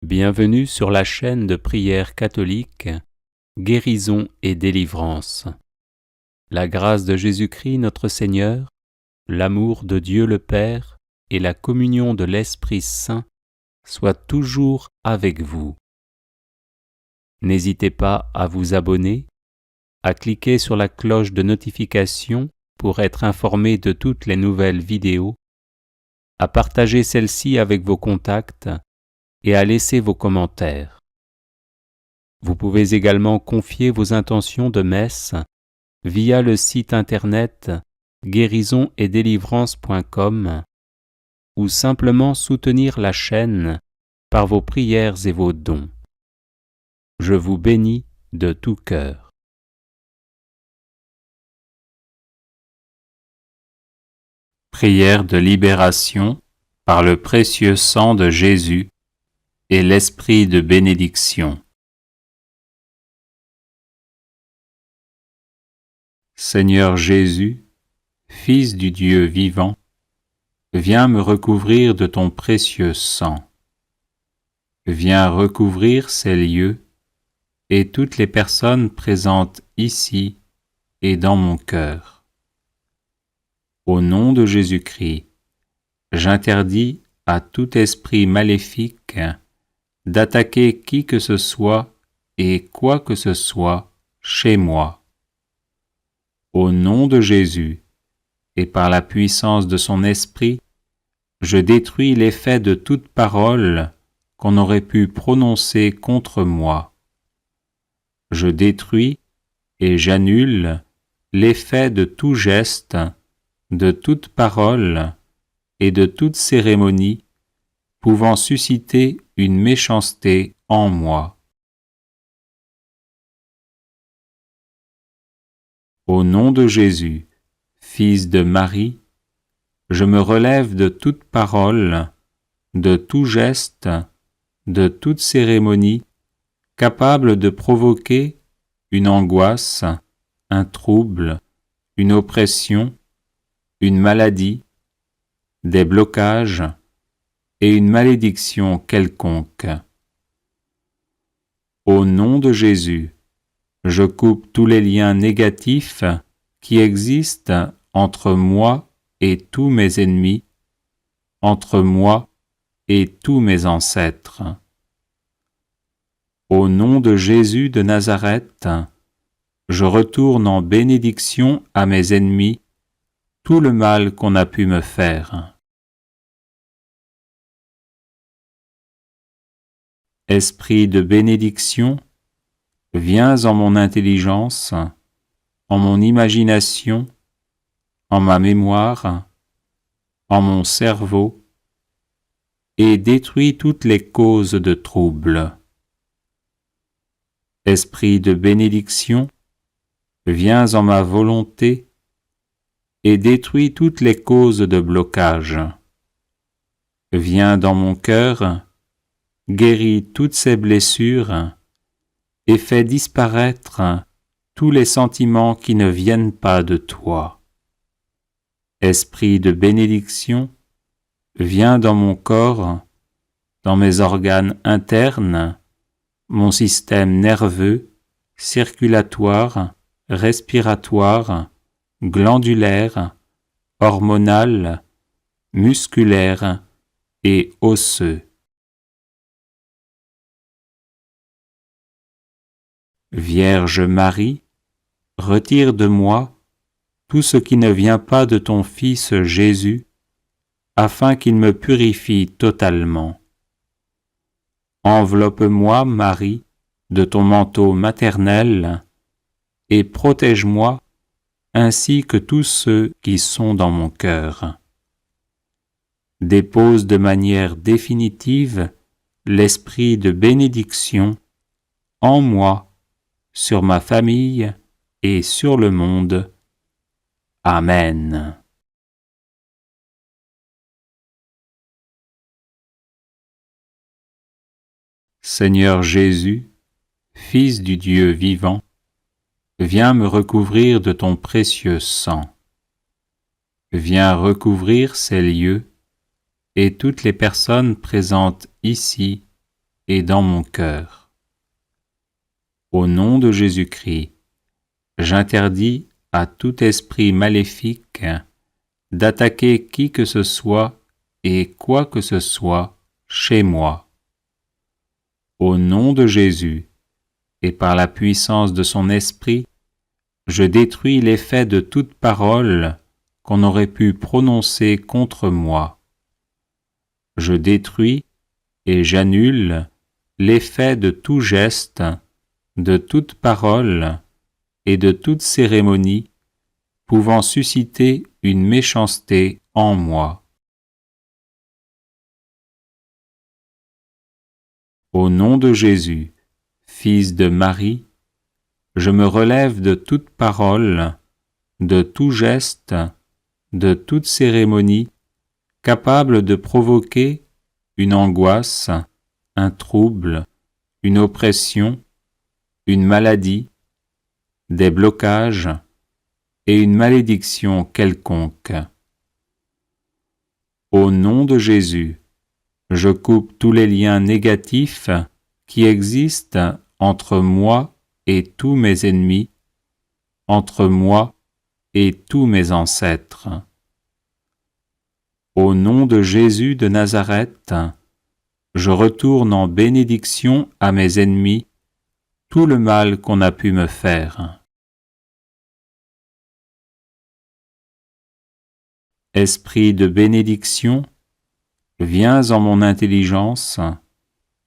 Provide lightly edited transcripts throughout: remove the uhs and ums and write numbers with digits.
Bienvenue sur la chaîne de prière catholique, Guérison et délivrance. La grâce de Jésus-Christ notre Seigneur, l'amour de Dieu le Père et la communion de l'Esprit Saint soient toujours avec vous. N'hésitez pas à vous abonner, à cliquer sur la cloche de notification pour être informé de toutes les nouvelles vidéos, à partager celle-ci avec vos contacts et à laisser vos commentaires. Vous pouvez également confier vos intentions de messe via le site internet guérisonetdélivrance.com ou simplement soutenir la chaîne par vos prières et vos dons. Je vous bénis de tout cœur. Prière de libération par le précieux sang de Jésus et l'esprit de bénédiction. Seigneur Jésus, Fils du Dieu vivant, viens me recouvrir de ton précieux sang. Viens recouvrir ces lieux et toutes les personnes présentes ici et dans mon cœur. Au nom de Jésus-Christ, j'interdis à tout esprit maléfique d'attaquer qui que ce soit et quoi que ce soit chez moi. Au nom de Jésus, et par la puissance de son esprit, je détruis l'effet de toute parole qu'on aurait pu prononcer contre moi. Je détruis et j'annule l'effet de tout geste, de toute parole et de toute cérémonie pouvant susciter une méchanceté en moi. Au nom de Jésus, Fils de Marie, je me relève de toute parole, de tout geste, de toute cérémonie capable de provoquer une angoisse, un trouble, une oppression, une maladie, des blocages et une malédiction quelconque. Au nom de Jésus, je coupe tous les liens négatifs qui existent entre moi et tous mes ennemis, entre moi et tous mes ancêtres. Au nom de Jésus de Nazareth, je retourne en bénédiction à mes ennemis tout le mal qu'on a pu me faire. Esprit de bénédiction, viens en mon intelligence, en mon imagination, en ma mémoire, en mon cerveau, et détruis toutes les causes de trouble. Esprit de bénédiction, viens en ma volonté, et détruis toutes les causes de blocage. Viens dans mon cœur, guéris toutes ces blessures, et fais disparaître tous les sentiments qui ne viennent pas de toi. Esprit de bénédiction, viens dans mon corps, dans mes organes internes, mon système nerveux, circulatoire, respiratoire, glandulaire, hormonal, musculaire et osseux. Vierge Marie, retire de moi tout ce qui ne vient pas de ton Fils Jésus, afin qu'il me purifie totalement. Enveloppe-moi, Marie, de ton manteau maternel, et protège-moi ainsi que tous ceux qui sont dans mon cœur. Dépose de manière définitive l'esprit de bénédiction en moi, sur ma famille et sur le monde. Amen. Seigneur Jésus, Fils du Dieu vivant, viens me recouvrir de ton précieux sang. Viens recouvrir ces lieux et toutes les personnes présentes ici et dans mon cœur. Au nom de Jésus-Christ, j'interdis à tout esprit maléfique d'attaquer qui que ce soit et quoi que ce soit chez moi. Au nom de Jésus, et par la puissance de son esprit, je détruis l'effet de toute parole qu'on aurait pu prononcer contre moi. Je détruis et j'annule l'effet de tout geste, de toute parole et de toute cérémonie pouvant susciter une méchanceté en moi. Au nom de Jésus, Fils de Marie, je me relève de toute parole, de tout geste, de toute cérémonie capable de provoquer une angoisse, un trouble, une oppression, une maladie, des blocages et une malédiction quelconque. Au nom de Jésus, je coupe tous les liens négatifs qui existent entre moi et tous mes ennemis, entre moi et tous mes ancêtres. Au nom de Jésus de Nazareth, je retourne en bénédiction à mes ennemis tout le mal qu'on a pu me faire. Esprit de bénédiction, viens en mon intelligence,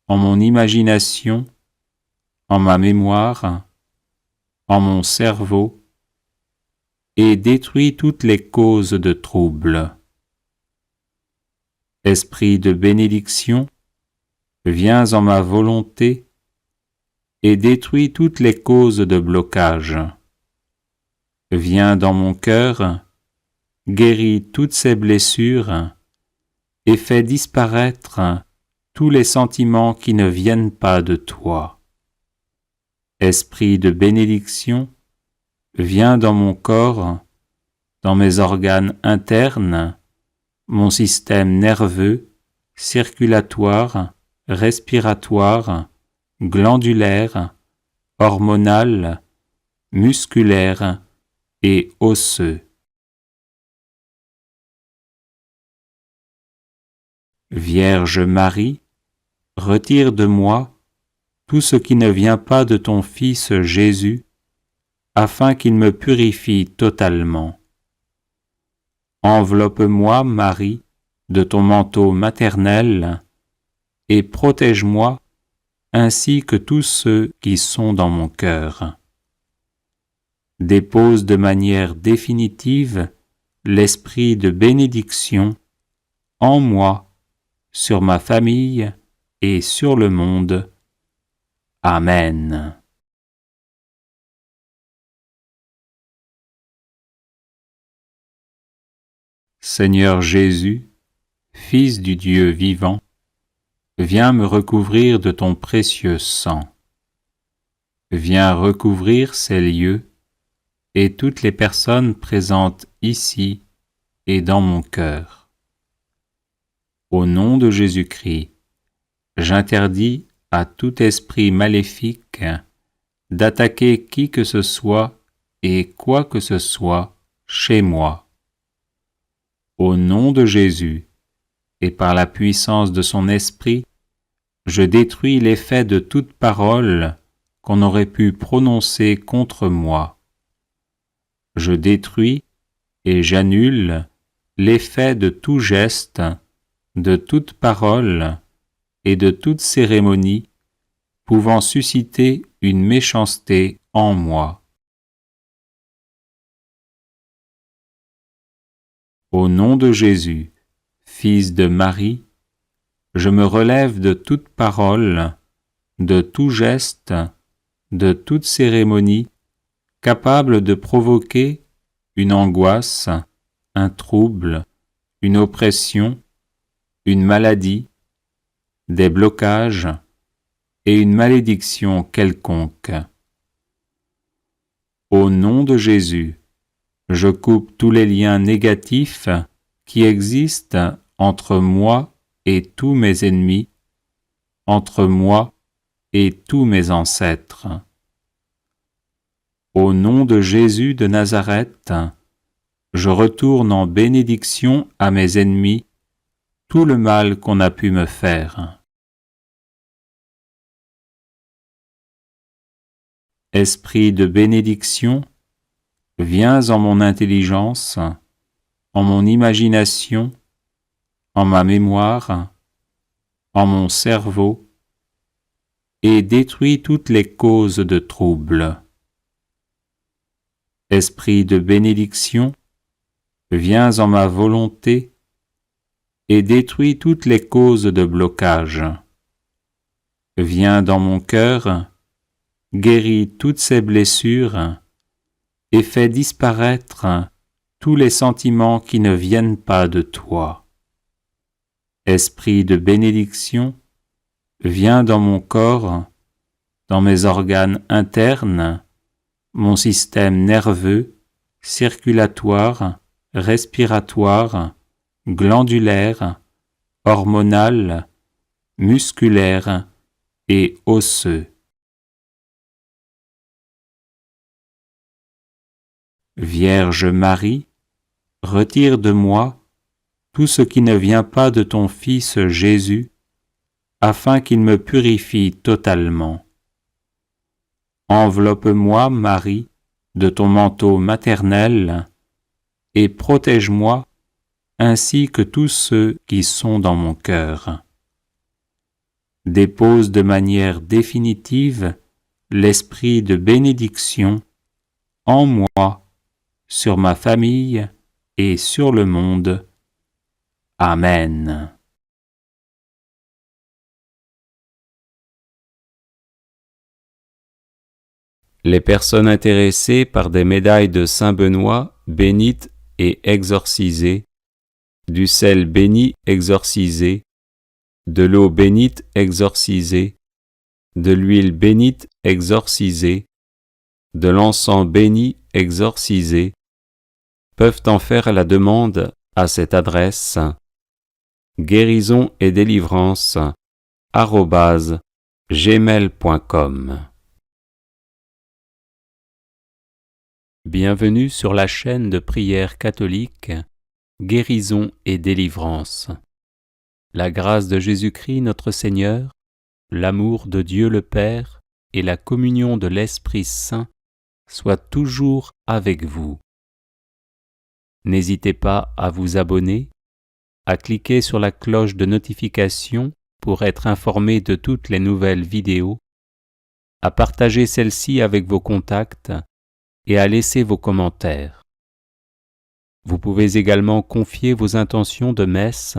en mon imagination, en ma mémoire, en mon cerveau, et détruis toutes les causes de trouble. Esprit de bénédiction, viens en ma volonté et détruis toutes les causes de blocage. Viens dans mon cœur, guéris toutes ces blessures et fais disparaître tous les sentiments qui ne viennent pas de toi. Esprit de bénédiction, viens dans mon corps, dans mes organes internes, mon système nerveux, circulatoire, respiratoire, glandulaire, hormonal, musculaire et osseux. Vierge Marie, retire de moi tout ce qui ne vient pas de ton Fils Jésus, afin qu'il me purifie totalement. Enveloppe-moi, Marie, de ton manteau maternel, et protège-moi ainsi que tous ceux qui sont dans mon cœur. Dépose de manière définitive l'esprit de bénédiction en moi, sur ma famille et sur le monde. Amen. Seigneur Jésus, Fils du Dieu vivant, viens me recouvrir de ton précieux sang. Viens recouvrir ces lieux et toutes les personnes présentes ici et dans mon cœur. Au nom de Jésus-Christ, j'interdis à tout esprit maléfique d'attaquer qui que ce soit et quoi que ce soit chez moi. Au nom de Jésus, et par la puissance de son esprit, je détruis l'effet de toute parole qu'on aurait pu prononcer contre moi. Je détruis et j'annule l'effet de tout geste, de toute parole et de toute cérémonie pouvant susciter une méchanceté en moi. Au nom de Jésus, Fils de Marie, je me relève de toute parole, de tout geste, de toute cérémonie capable de provoquer une angoisse, un trouble, une oppression, une maladie, des blocages et une malédiction quelconque. Au nom de Jésus, je coupe tous les liens négatifs qui existent entre moi et tous mes ennemis, entre moi et tous mes ancêtres. Au nom de Jésus de Nazareth, je retourne en bénédiction à mes ennemis tout le mal qu'on a pu me faire. Esprit de bénédiction, viens en mon intelligence, en mon imagination, en ma mémoire, en mon cerveau, et détruis toutes les causes de trouble. Esprit de bénédiction, viens en ma volonté et détruis toutes les causes de blocage. Viens dans mon cœur, guéris toutes ces blessures et fais disparaître tous les sentiments qui ne viennent pas de toi. Esprit de bénédiction, viens dans mon corps, dans mes organes internes, mon système nerveux, circulatoire, respiratoire, glandulaire, hormonal, musculaire et osseux. Vierge Marie, retire de moi tout ce qui ne vient pas de ton Fils Jésus, afin qu'il me purifie totalement. Enveloppe-moi, Marie, de ton manteau maternel, et protège-moi ainsi que tous ceux qui sont dans mon cœur. Dépose de manière définitive l'esprit de bénédiction en moi, sur ma famille et sur le monde. Amen. Les personnes intéressées par des médailles de Saint-Benoît bénites et exorcisées, du sel béni exorcisé, de l'eau bénite exorcisée, de l'huile bénite exorcisée, de l'encens béni exorcisé, peuvent en faire la demande à cette adresse guérisonetdélivrance@gmail.com. Bienvenue sur la chaîne de prière catholique Guérison et délivrance. La grâce de Jésus-Christ notre Seigneur, l'amour de Dieu le Père et la communion de l'Esprit Saint soient toujours avec vous. N'hésitez pas à vous abonner, à cliquer sur la cloche de notification pour être informé de toutes les nouvelles vidéos, à partager celle-ci avec vos contacts et à laisser vos commentaires. Vous pouvez également confier vos intentions de messe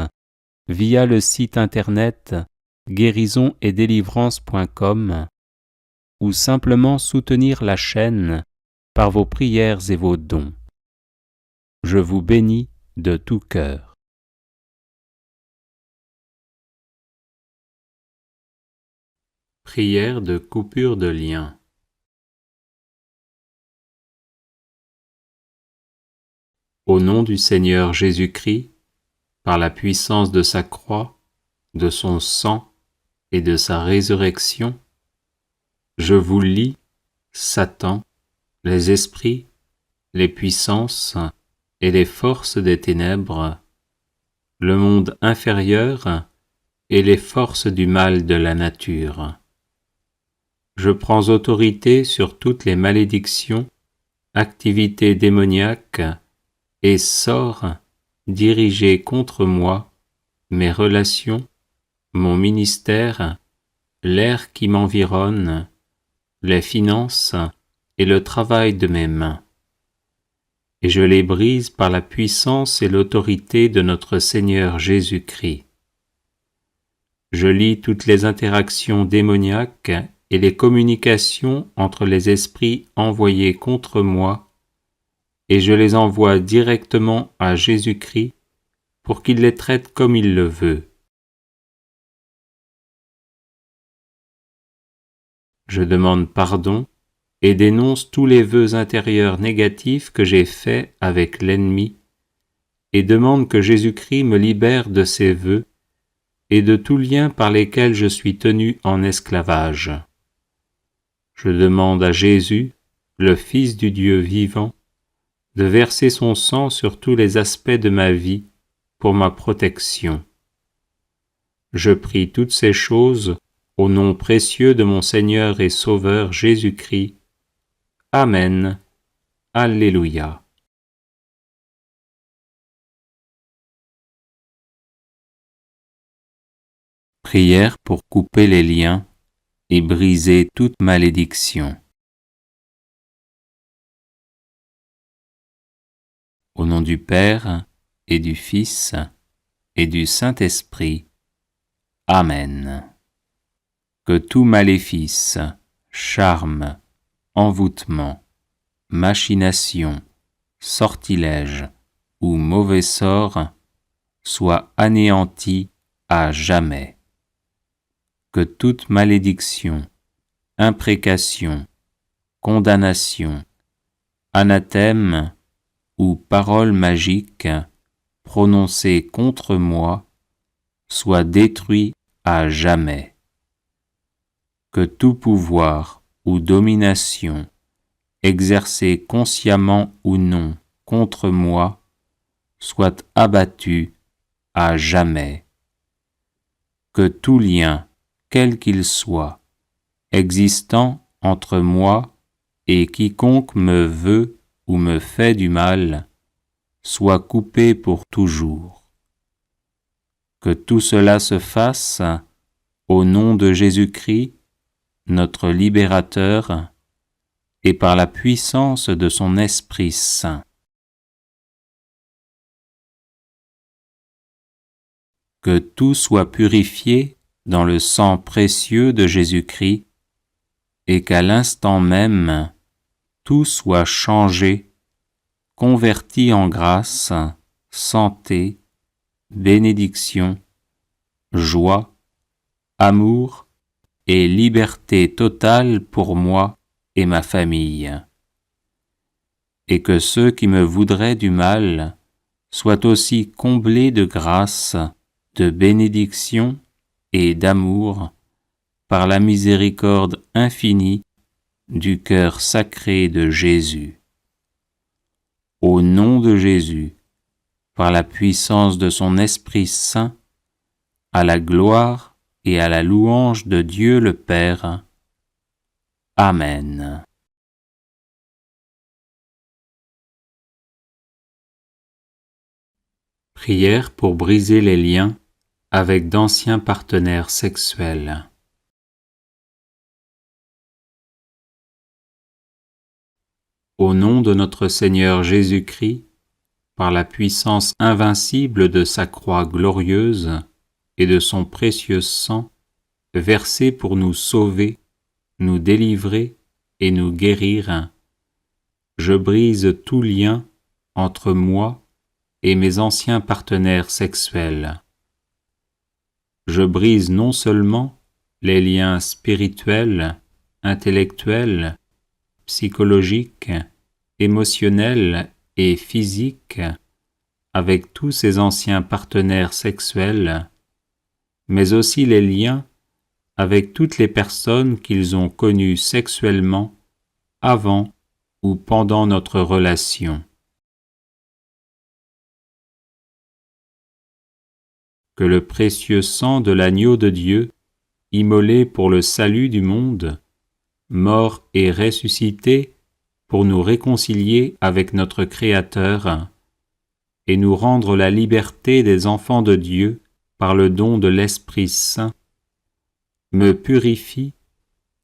via le site internet guérisonetdélivrance.com ou simplement soutenir la chaîne par vos prières et vos dons. Je vous bénis de tout cœur. Prière de coupure de lien. Au nom du Seigneur Jésus-Christ, par la puissance de sa croix, de son sang et de sa résurrection, je vous lie, Satan, les esprits, les puissances et les forces des ténèbres, le monde inférieur et les forces du mal de la nature. Je prends autorité sur toutes les malédictions, activités démoniaques et sorts dirigés contre moi, mes relations, mon ministère, l'air qui m'environne, les finances et le travail de mes mains. Et je les brise par la puissance et l'autorité de notre Seigneur Jésus-Christ. Je lie toutes les interactions démoniaques et les communications entre les esprits envoyés contre moi, et je les envoie directement à Jésus-Christ pour qu'il les traite comme il le veut. Je demande pardon et dénonce tous les vœux intérieurs négatifs que j'ai faits avec l'ennemi et demande que Jésus-Christ me libère de ces vœux et de tous liens par lesquels je suis tenu en esclavage. Je demande à Jésus, le Fils du Dieu vivant, de verser son sang sur tous les aspects de ma vie pour ma protection. Je prie toutes ces choses au nom précieux de mon Seigneur et Sauveur Jésus-Christ. Amen. Alléluia. Prière pour couper les liens et briser toute malédiction. Au nom du Père et du Fils et du Saint-Esprit. Amen. Que tout maléfice, charme, envoûtement, machination, sortilège ou mauvais sort soit anéanti à jamais. Que toute malédiction, imprécation, condamnation, anathème ou parole magique prononcée contre moi soit détruit à jamais. Que tout pouvoir ou domination exercé consciemment ou non contre moi soit abattu à jamais. Que tout lien, quel qu'il soit, existant entre moi et quiconque me veut ou me fait du mal, soit coupé pour toujours. Que tout cela se fasse au nom de Jésus-Christ, notre libérateur, et par la puissance de son Esprit Saint. Que tout soit purifié dans le sang précieux de Jésus-Christ, et qu'à l'instant même, tout soit changé, converti en grâce, santé, bénédiction, joie, amour et liberté totale pour moi et ma famille. Et que ceux qui me voudraient du mal soient aussi comblés de grâce, de bénédiction et d'amour par la miséricorde infinie du cœur sacré de Jésus. Au nom de Jésus, par la puissance de son Esprit Saint, à la gloire et à la louange de Dieu le Père. Amen. Prière pour briser les liens avec d'anciens partenaires sexuels. Au nom de notre Seigneur Jésus-Christ, par la puissance invincible de sa croix glorieuse et de son précieux sang, versé pour nous sauver, nous délivrer et nous guérir, je brise tout lien entre moi et mes anciens partenaires sexuels. Je brise non seulement les liens spirituels, intellectuels, psychologiques, émotionnels et physiques avec tous ces anciens partenaires sexuels, mais aussi les liens avec toutes les personnes qu'ils ont connues sexuellement avant ou pendant notre relation. Que le précieux sang de l'agneau de Dieu, immolé pour le salut du monde, mort et ressuscité pour nous réconcilier avec notre Créateur et nous rendre la liberté des enfants de Dieu par le don de l'Esprit Saint, me purifie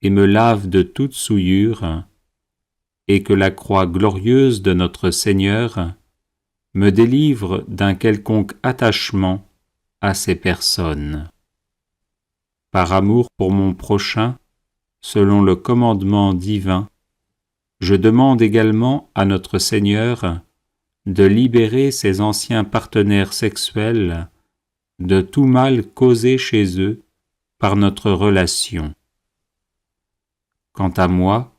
et me lave de toute souillure, et que la croix glorieuse de notre Seigneur me délivre d'un quelconque attachement à ces personnes. Par amour pour mon prochain, selon le commandement divin, je demande également à notre Seigneur de libérer ces anciens partenaires sexuels de tout mal causé chez eux par notre relation. Quant à moi,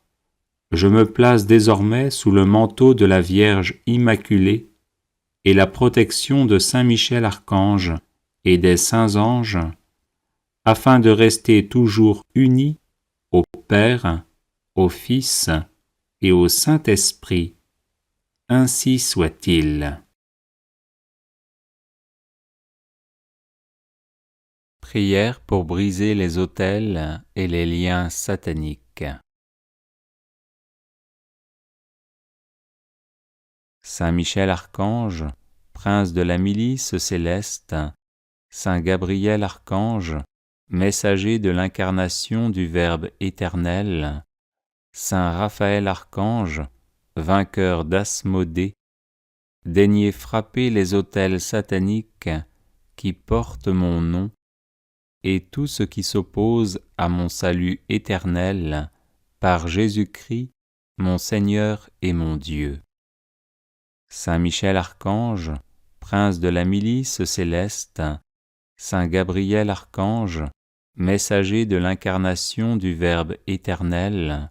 je me place désormais sous le manteau de la Vierge Immaculée et la protection de Saint Michel Archange et des saints anges afin de rester toujours unis au Père, au Fils et au Saint-Esprit. Ainsi soit-il. Prière pour briser les autels et les liens sataniques. Saint Michel Archange, prince de la milice céleste, Saint Gabriel Archange, messager de l'incarnation du Verbe éternel, Saint Raphaël Archange, vainqueur d'Asmodée, daignez frapper les autels sataniques qui portent mon nom et tout ce qui s'oppose à mon salut éternel par Jésus-Christ, mon Seigneur et mon Dieu. Saint Michel Archange, prince de la milice céleste, Saint Gabriel Archange, messager de l'incarnation du Verbe éternel,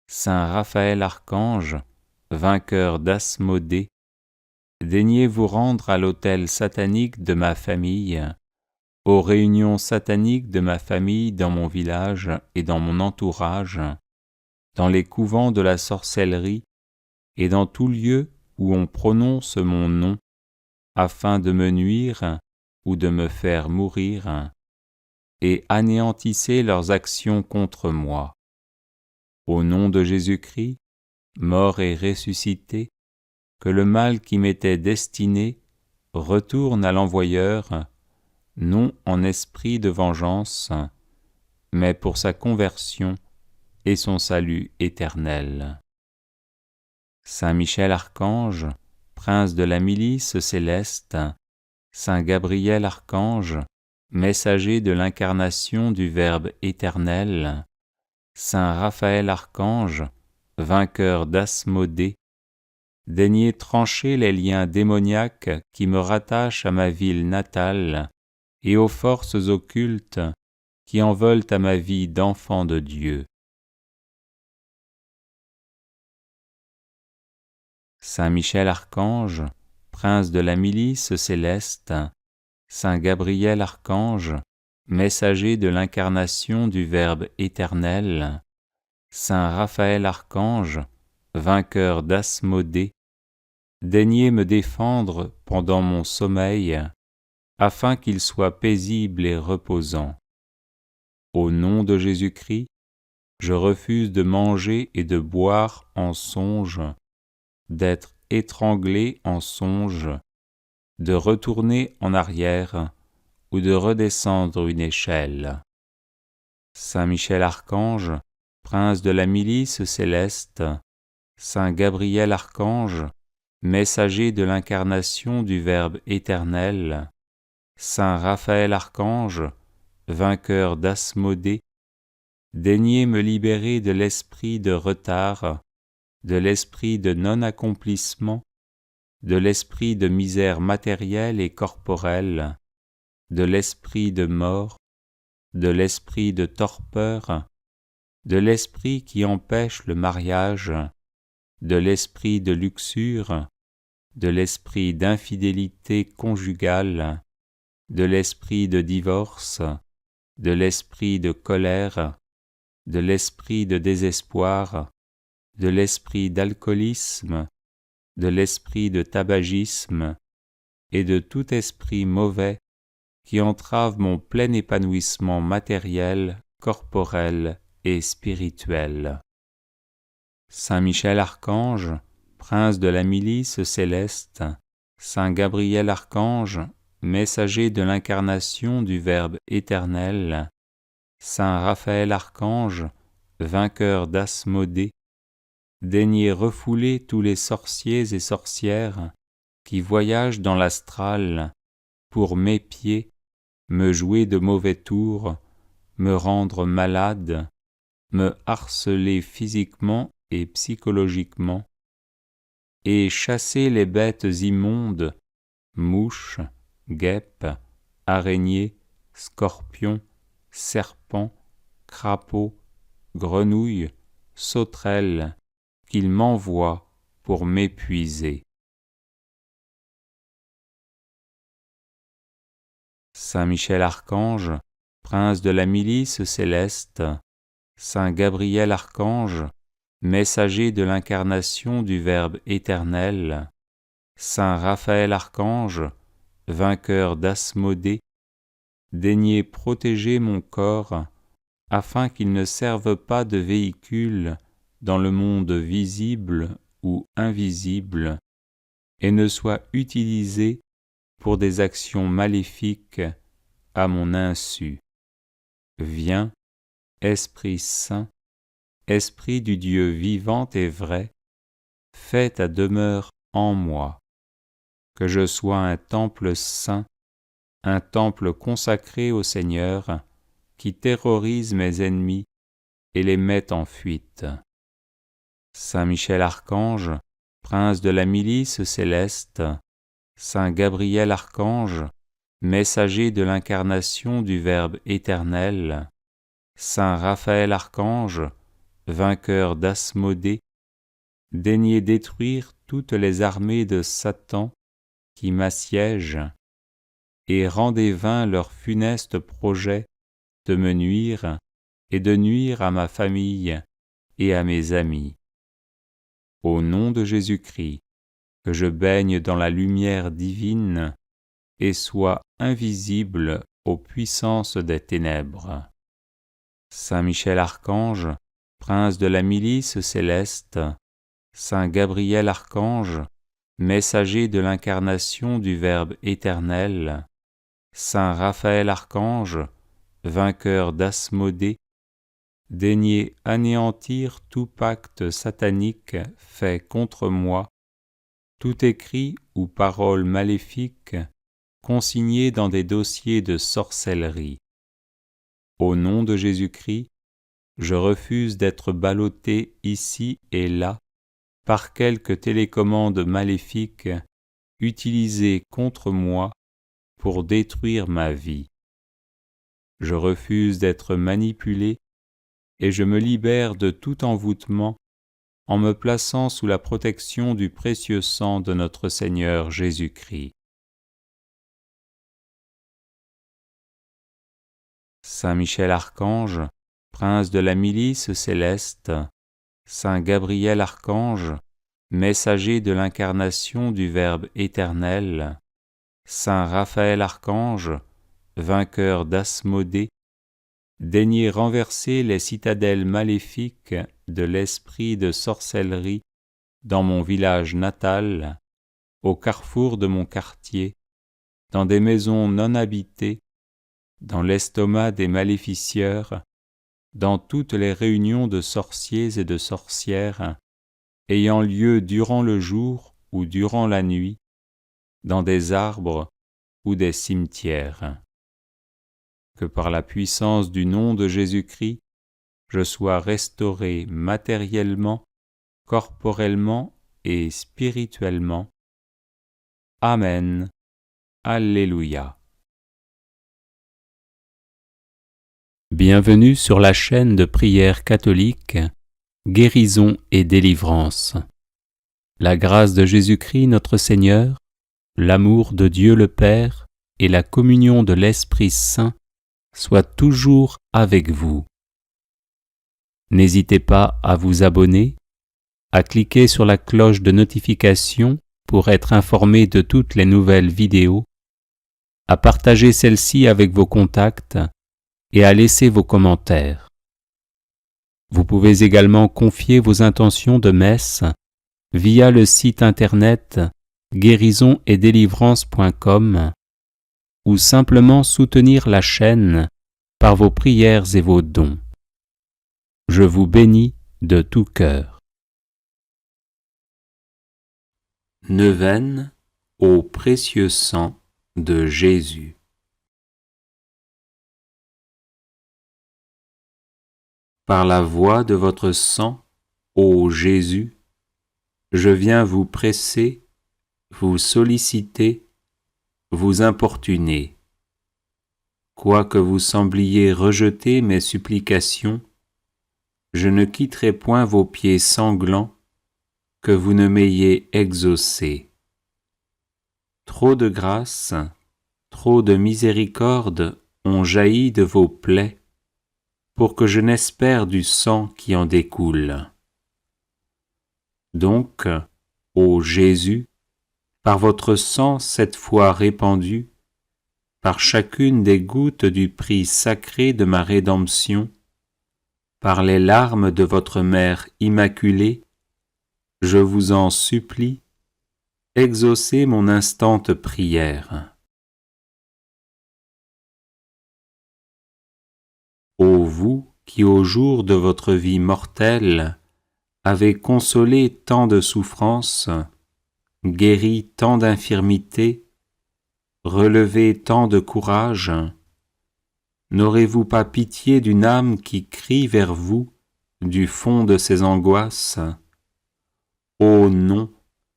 Saint Raphaël Archange, vainqueur d'Asmodée, daignez vous rendre à l'autel satanique de ma famille, aux réunions sataniques de ma famille dans mon village et dans mon entourage, dans les couvents de la sorcellerie et dans tout lieu où on prononce mon nom, afin de me nuire ou de me faire mourir, et anéantissez leurs actions contre moi. Au nom de Jésus-Christ, mort et ressuscité, que le mal qui m'était destiné retourne à l'envoyeur, non en esprit de vengeance, mais pour sa conversion et son salut éternel. Saint Michel Archange, prince de la milice céleste, Saint Gabriel Archange, messager de l'incarnation du Verbe éternel, Saint Raphaël Archange, vainqueur d'Asmodée, daignez trancher les liens démoniaques qui me rattachent à ma ville natale et aux forces occultes qui en veulent à ma vie d'enfant de Dieu. Saint Michel Archange, prince de la milice céleste, Saint Gabriel Archange, messager de l'incarnation du Verbe éternel, Saint Raphaël Archange, vainqueur d'Asmodée, daignez me défendre pendant mon sommeil, afin qu'il soit paisible et reposant. Au nom de Jésus-Christ, je refuse de manger et de boire en songe, d'être étranglé en songe, de retourner en arrière ou de redescendre une échelle. Saint Michel Archange, prince de la milice céleste, Saint Gabriel Archange, messager de l'incarnation du Verbe éternel, Saint Raphaël Archange, vainqueur d'Asmodée, daignez me libérer de l'esprit de retard, de l'esprit de non-accomplissement, de l'esprit de misère matérielle et corporelle, de l'esprit de mort, de l'esprit de torpeur, de l'esprit qui empêche le mariage, de l'esprit de luxure, de l'esprit d'infidélité conjugale, de l'esprit de divorce, de l'esprit de colère, de l'esprit de désespoir, de l'esprit d'alcoolisme, de l'esprit de tabagisme et de tout esprit mauvais qui entrave mon plein épanouissement matériel, corporel et spirituel. Saint Michel Archange, prince de la milice céleste, Saint Gabriel Archange, messager de l'incarnation du Verbe éternel, Saint Raphaël Archange, vainqueur d'Asmodée, daignez refouler tous les sorciers et sorcières qui voyagent dans l'astral pour m'épier, me jouer de mauvais tours, me rendre malade, me harceler physiquement et psychologiquement, et chasser les bêtes immondes, mouches, guêpes, araignées, scorpions, serpents, crapauds, grenouilles, sauterelles, qu'il m'envoie pour m'épuiser. Saint Michel Archange, prince de la milice céleste, Saint Gabriel Archange, messager de l'incarnation du Verbe éternel, Saint Raphaël Archange, vainqueur d'Asmodée, daignez protéger mon corps, afin qu'il ne serve pas de véhicule dans le monde visible ou invisible, et ne soit utilisé pour des actions maléfiques à mon insu. Viens, Esprit Saint, Esprit du Dieu vivant et vrai, fais ta demeure en moi, que je sois un temple saint, un temple consacré au Seigneur, qui terrorise mes ennemis et les met en fuite. Saint Michel Archange, prince de la milice céleste, Saint Gabriel Archange, messager de l'incarnation du Verbe éternel, Saint Raphaël Archange, vainqueur d'Asmodée, daignez détruire toutes les armées de Satan qui m'assiègent, et rendez vains leurs funestes projets de me nuire et de nuire à ma famille et à mes amis. Au nom de Jésus-Christ, que je baigne dans la lumière divine et sois invisible aux puissances des ténèbres. Saint Michel Archange, prince de la milice céleste, Saint Gabriel Archange, messager de l'incarnation du Verbe éternel, Saint Raphaël Archange, vainqueur d'Asmodée, daignez anéantir tout pacte satanique fait contre moi, tout écrit ou parole maléfique consigné dans des dossiers de sorcellerie. Au nom de Jésus-Christ, je refuse d'être ballotté ici et là par quelque télécommande maléfique utilisée contre moi pour détruire ma vie. Je refuse d'être manipulé et je me libère de tout envoûtement en me plaçant sous la protection du précieux sang de notre Seigneur Jésus-Christ. Saint Michel Archange, prince de la milice céleste, Saint Gabriel Archange, messager de l'incarnation du Verbe éternel, Saint Raphaël Archange, vainqueur d'Asmodée, daignez renverser les citadelles maléfiques de l'esprit de sorcellerie dans mon village natal, au carrefour de mon quartier, dans des maisons non habitées, dans l'estomac des maléficieurs, dans toutes les réunions de sorciers et de sorcières, ayant lieu durant le jour ou durant la nuit, dans des arbres ou des cimetières. Que par la puissance du nom de Jésus-Christ, je sois restauré matériellement, corporellement et spirituellement. Amen. Alléluia. Bienvenue sur la chaîne de prière catholique, Guérison et délivrance. La grâce de Jésus-Christ notre Seigneur, l'amour de Dieu le Père et la communion de l'Esprit Saint soient toujours avec vous. N'hésitez pas à vous abonner, à cliquer sur la cloche de notification pour être informé de toutes les nouvelles vidéos, à partager celle-ci avec vos contacts et à laisser vos commentaires. Vous pouvez également confier vos intentions de messe via le site internet guérisonetdélivrance.com ou simplement soutenir la chaîne par vos prières et vos dons. Je vous bénis de tout cœur. Neuvaine au précieux sang de Jésus. Par la voie de votre sang, ô Jésus, je viens vous presser, vous solliciter, vous importuner. Quoique vous sembliez rejeter mes supplications, je ne quitterai point vos pieds sanglants que vous ne m'ayez exaucé. Trop de grâce, trop de miséricorde ont jailli de vos plaies, pour que je n'espère du sang qui en découle. Donc, ô Jésus, par votre sang 7 fois répandu, par chacune des gouttes du prix sacré de ma rédemption, par les larmes de votre Mère immaculée, je vous en supplie, exaucez mon instante prière. Ô vous qui au jour de votre vie mortelle avez consolé tant de souffrances, guéri tant d'infirmités, relevé tant de courage, n'aurez-vous pas pitié d'une âme qui crie vers vous du fond de ses angoisses? Oh non,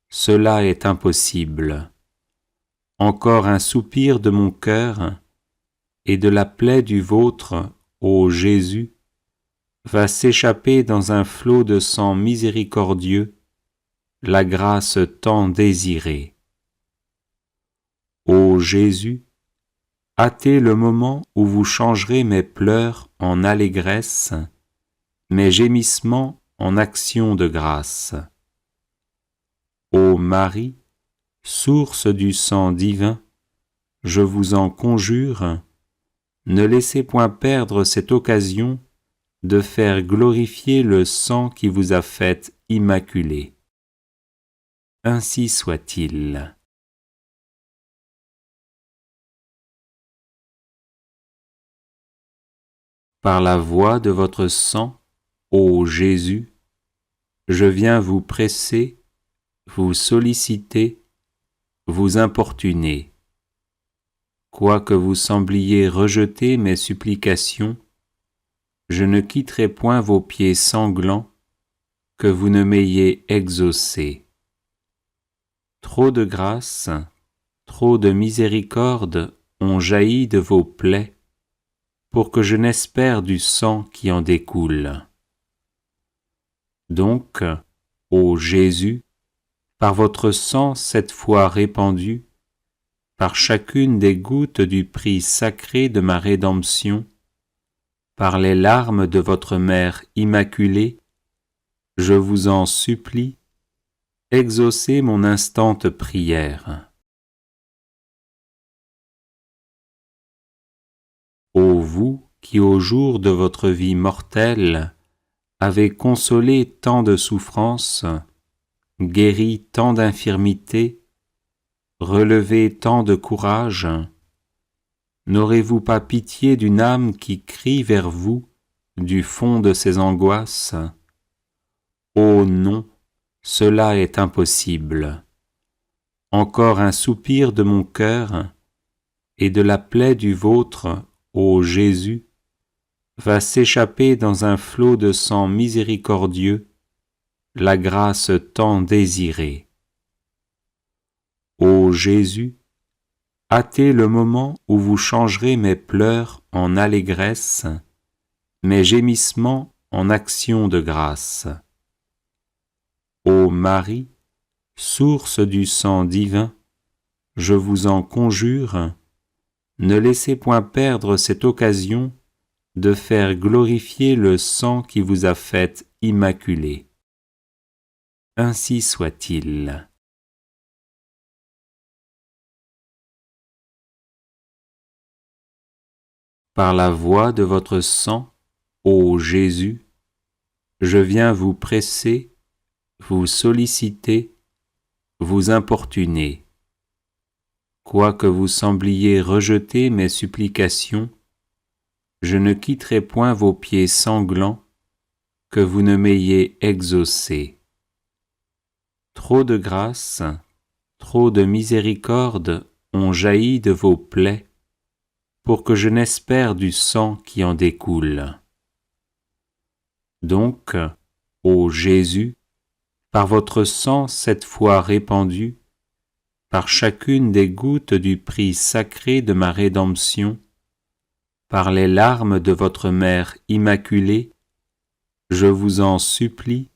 cela est impossible. Encore un soupir de mon cœur et de la plaie du vôtre, ô Jésus, va s'échapper dans un flot de sang miséricordieux, la grâce tant désirée. Ô Jésus, hâtez le moment où vous changerez mes pleurs en allégresse, mes gémissements en actions de grâce. Ô Marie, source du sang divin, je vous en conjure, ne laissez point perdre cette occasion de faire glorifier le sang qui vous a faite immaculée. Ainsi soit-il. Par la voie de votre sang, ô Jésus, je viens vous presser, vous solliciter, vous importuner. Quoique vous sembliez rejeter mes supplications, je ne quitterai point vos pieds sanglants, que vous ne m'ayez exaucé. Trop de grâce, trop de miséricorde ont jailli de vos plaies, pour que je n'espère du sang qui en découle. Donc, ô Jésus, par votre sang 7 fois répandu, par chacune des gouttes du prix sacré de ma rédemption, par les larmes de votre Mère immaculée, je vous en supplie, exaucez mon instante prière. Ô vous qui au jour de votre vie mortelle avez consolé tant de souffrances, guéri tant d'infirmités, relevé tant de courage, n'aurez-vous pas pitié d'une âme qui crie vers vous du fond de ses angoisses? Oh non, cela est impossible. Encore un soupir de mon cœur et de la plaie du vôtre, ô Jésus, va s'échapper dans un flot de sang miséricordieux, la grâce tant désirée. Ô Jésus, hâtez le moment où vous changerez mes pleurs en allégresse, mes gémissements en actions de grâce. Ô Marie, source du sang divin, je vous en conjure, ne laissez point perdre cette occasion de faire glorifier le sang qui vous a faite immaculée. Ainsi soit-il. Par la voie de votre sang, ô Jésus, je viens vous presser, vous solliciter, vous importuner. Quoique vous sembliez rejeter mes supplications, je ne quitterai point vos pieds sanglants, que vous ne m'ayez exaucé. Trop de grâce, trop de miséricorde ont jailli de vos plaies, pour que je n'espère du sang qui en découle. Donc, ô Jésus, par votre sang 7 fois répandu, par chacune des gouttes du prix sacré de ma rédemption, par les larmes de votre Mère immaculée, je vous en supplie,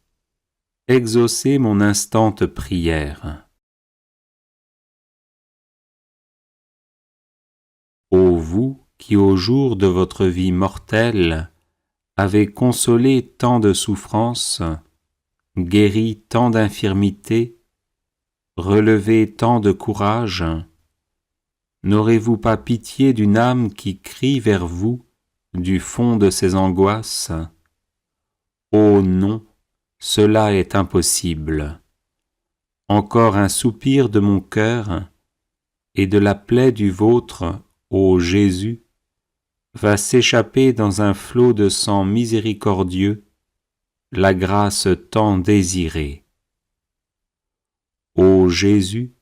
exaucez mon instante prière. Ô vous qui au jour de votre vie mortelle avez consolé tant de souffrances, guéri tant d'infirmités, relevé tant de courage, n'aurez-vous pas pitié d'une âme qui crie vers vous du fond de ses angoisses? Oh non, cela est impossible. Encore un soupir de mon cœur et de la plaie du vôtre, ô Jésus, va s'échapper dans un flot de sang miséricordieux, la grâce tant désirée. Ô Jésus,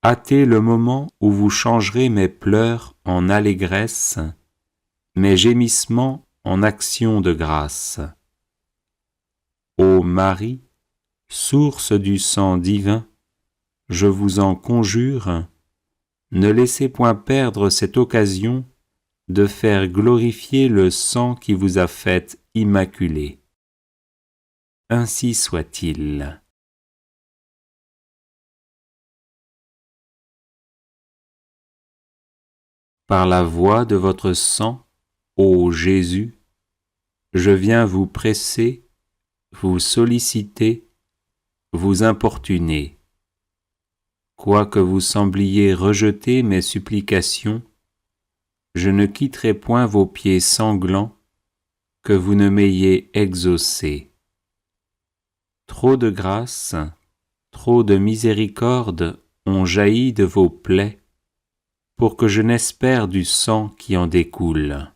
hâtez le moment où vous changerez mes pleurs en allégresse, mes gémissements en actions de grâce. Ô Marie, source du sang divin, je vous en conjure, ne laissez point perdre cette occasion de faire glorifier le sang qui vous a faite immaculée. Ainsi soit-il. Par la voie de votre sang, ô Jésus, je viens vous presser, vous solliciter, vous importuner. Quoique vous sembliez rejeter mes supplications, je ne quitterai point vos pieds sanglants que vous ne m'ayez exaucé. Trop de grâce, trop de miséricorde ont jailli de vos plaies pour que je n'espère du sang qui en découle.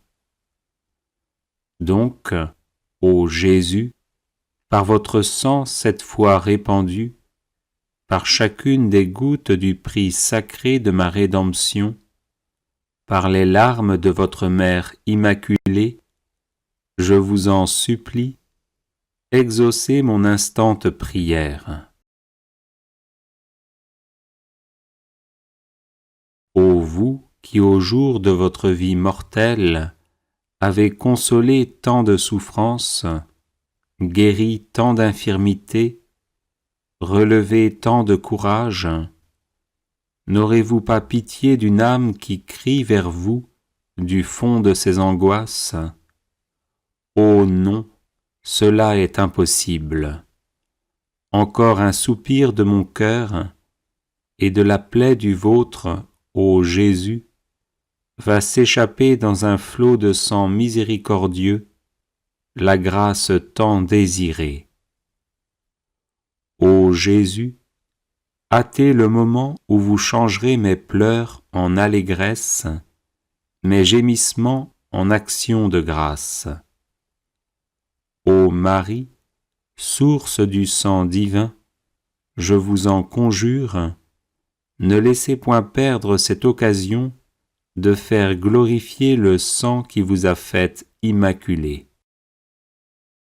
Donc, ô Jésus, par votre sang cette fois répandu, par chacune des gouttes du prix sacré de ma rédemption, par les larmes de votre Mère immaculée, je vous en supplie, exaucez mon instante prière. Ô vous qui au jour de votre vie mortelle avez consolé tant de souffrances, guéri tant d'infirmités, relevé tant de courage, n'aurez-vous pas pitié d'une âme qui crie vers vous du fond de ses angoisses? Oh non, cela est impossible. Encore un soupir de mon cœur et de la plaie du vôtre, ô Jésus, va s'échapper dans un flot de sang miséricordieux, la grâce tant désirée. Ô Jésus, hâtez le moment où vous changerez mes pleurs en allégresse, mes gémissements en actions de grâce. Ô Marie, source du sang divin, je vous en conjure, ne laissez point perdre cette occasion de faire glorifier le sang qui vous a faite immaculée.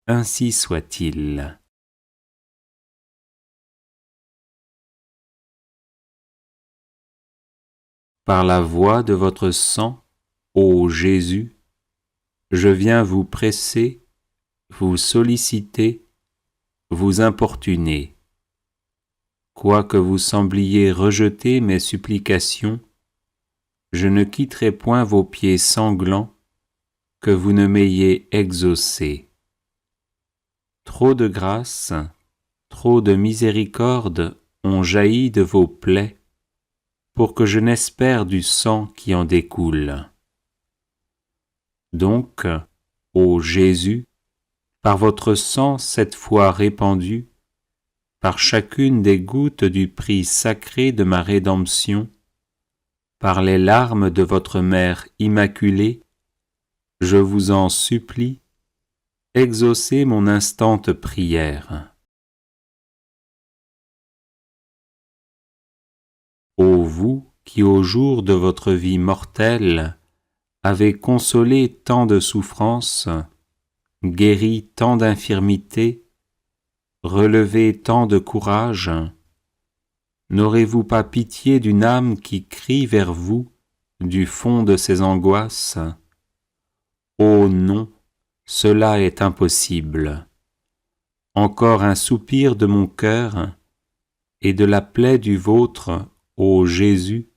Ainsi soit-il. Par la voie de votre sang, ô Jésus, je viens vous presser, vous solliciter, vous importuner. Quoique vous sembliez rejeter mes supplications, je ne quitterai point vos pieds sanglants que vous ne m'ayez exaucé. Trop de grâce, trop de miséricorde ont jailli de vos plaies pour que je n'espère du sang qui en découle. Donc, ô Jésus, par votre sang cette fois répandu, par chacune des gouttes du prix sacré de ma rédemption, par les larmes de votre Mère immaculée, je vous en supplie, exaucez mon instante prière. Ô vous qui au jour de votre vie mortelle avez consolé tant de souffrances, guéri tant d'infirmités, relevé tant de courage, n'aurez-vous pas pitié d'une âme qui crie vers vous du fond de ses angoisses? Oh non, cela est impossible. Encore un soupir de mon cœur et de la plaie du vôtre, ô Jésus,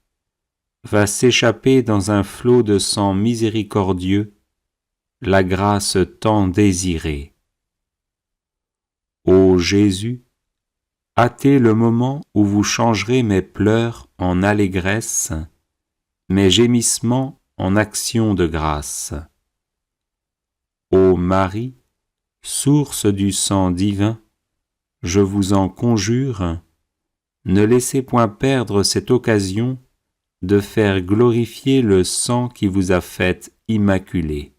va s'échapper dans un flot de sang miséricordieux, la grâce tant désirée. Ô Jésus, hâtez le moment où vous changerez mes pleurs en allégresse, mes gémissements en actions de grâce. Ô Marie, source du sang divin, je vous en conjure, ne laissez point perdre cette occasion de faire glorifier le sang qui vous a faite immaculée.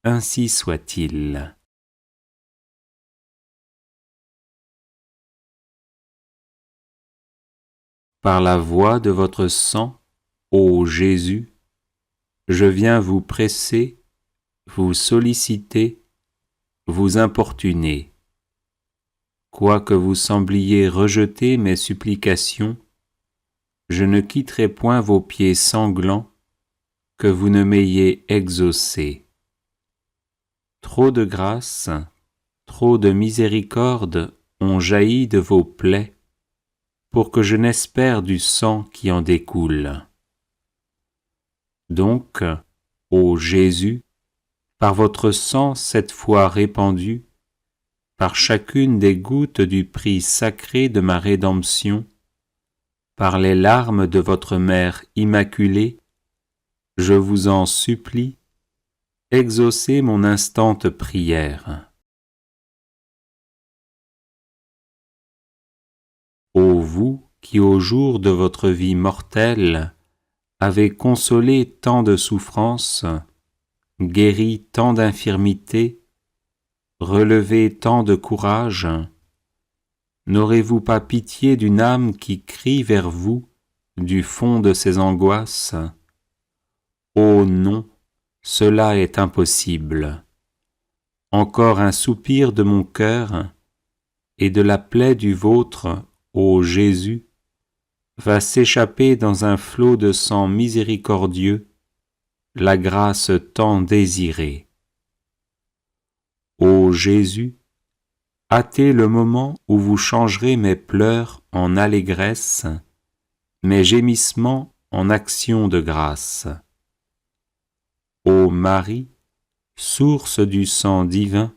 Ainsi soit-il. Par la voie de votre sang, ô Jésus, je viens vous presser, vous solliciter, vous importuner. Quoique vous sembliez rejeter mes supplications, je ne quitterai point vos pieds sanglants, que vous ne m'ayez exaucé. Trop de grâce, trop de miséricorde ont jailli de vos plaies, pour que je n'espère du sang qui en découle. Donc, ô Jésus, par votre sang cette fois répandu, par chacune des gouttes du prix sacré de ma rédemption, par les larmes de votre Mère immaculée, je vous en supplie, exaucez mon instante prière. Ô vous qui au jour de votre vie mortelle avez consolé tant de souffrances, guéri tant d'infirmités, relevé tant de courage, n'aurez-vous pas pitié d'une âme qui crie vers vous du fond de ses angoisses? Oh non, cela est impossible. Encore un soupir de mon cœur et de la plaie du vôtre, ô Jésus, va s'échapper dans un flot de sang miséricordieux, la grâce tant désirée. Ô Jésus, hâtez le moment où vous changerez mes pleurs en allégresse, mes gémissements en actions de grâce. Ô Marie, source du sang divin,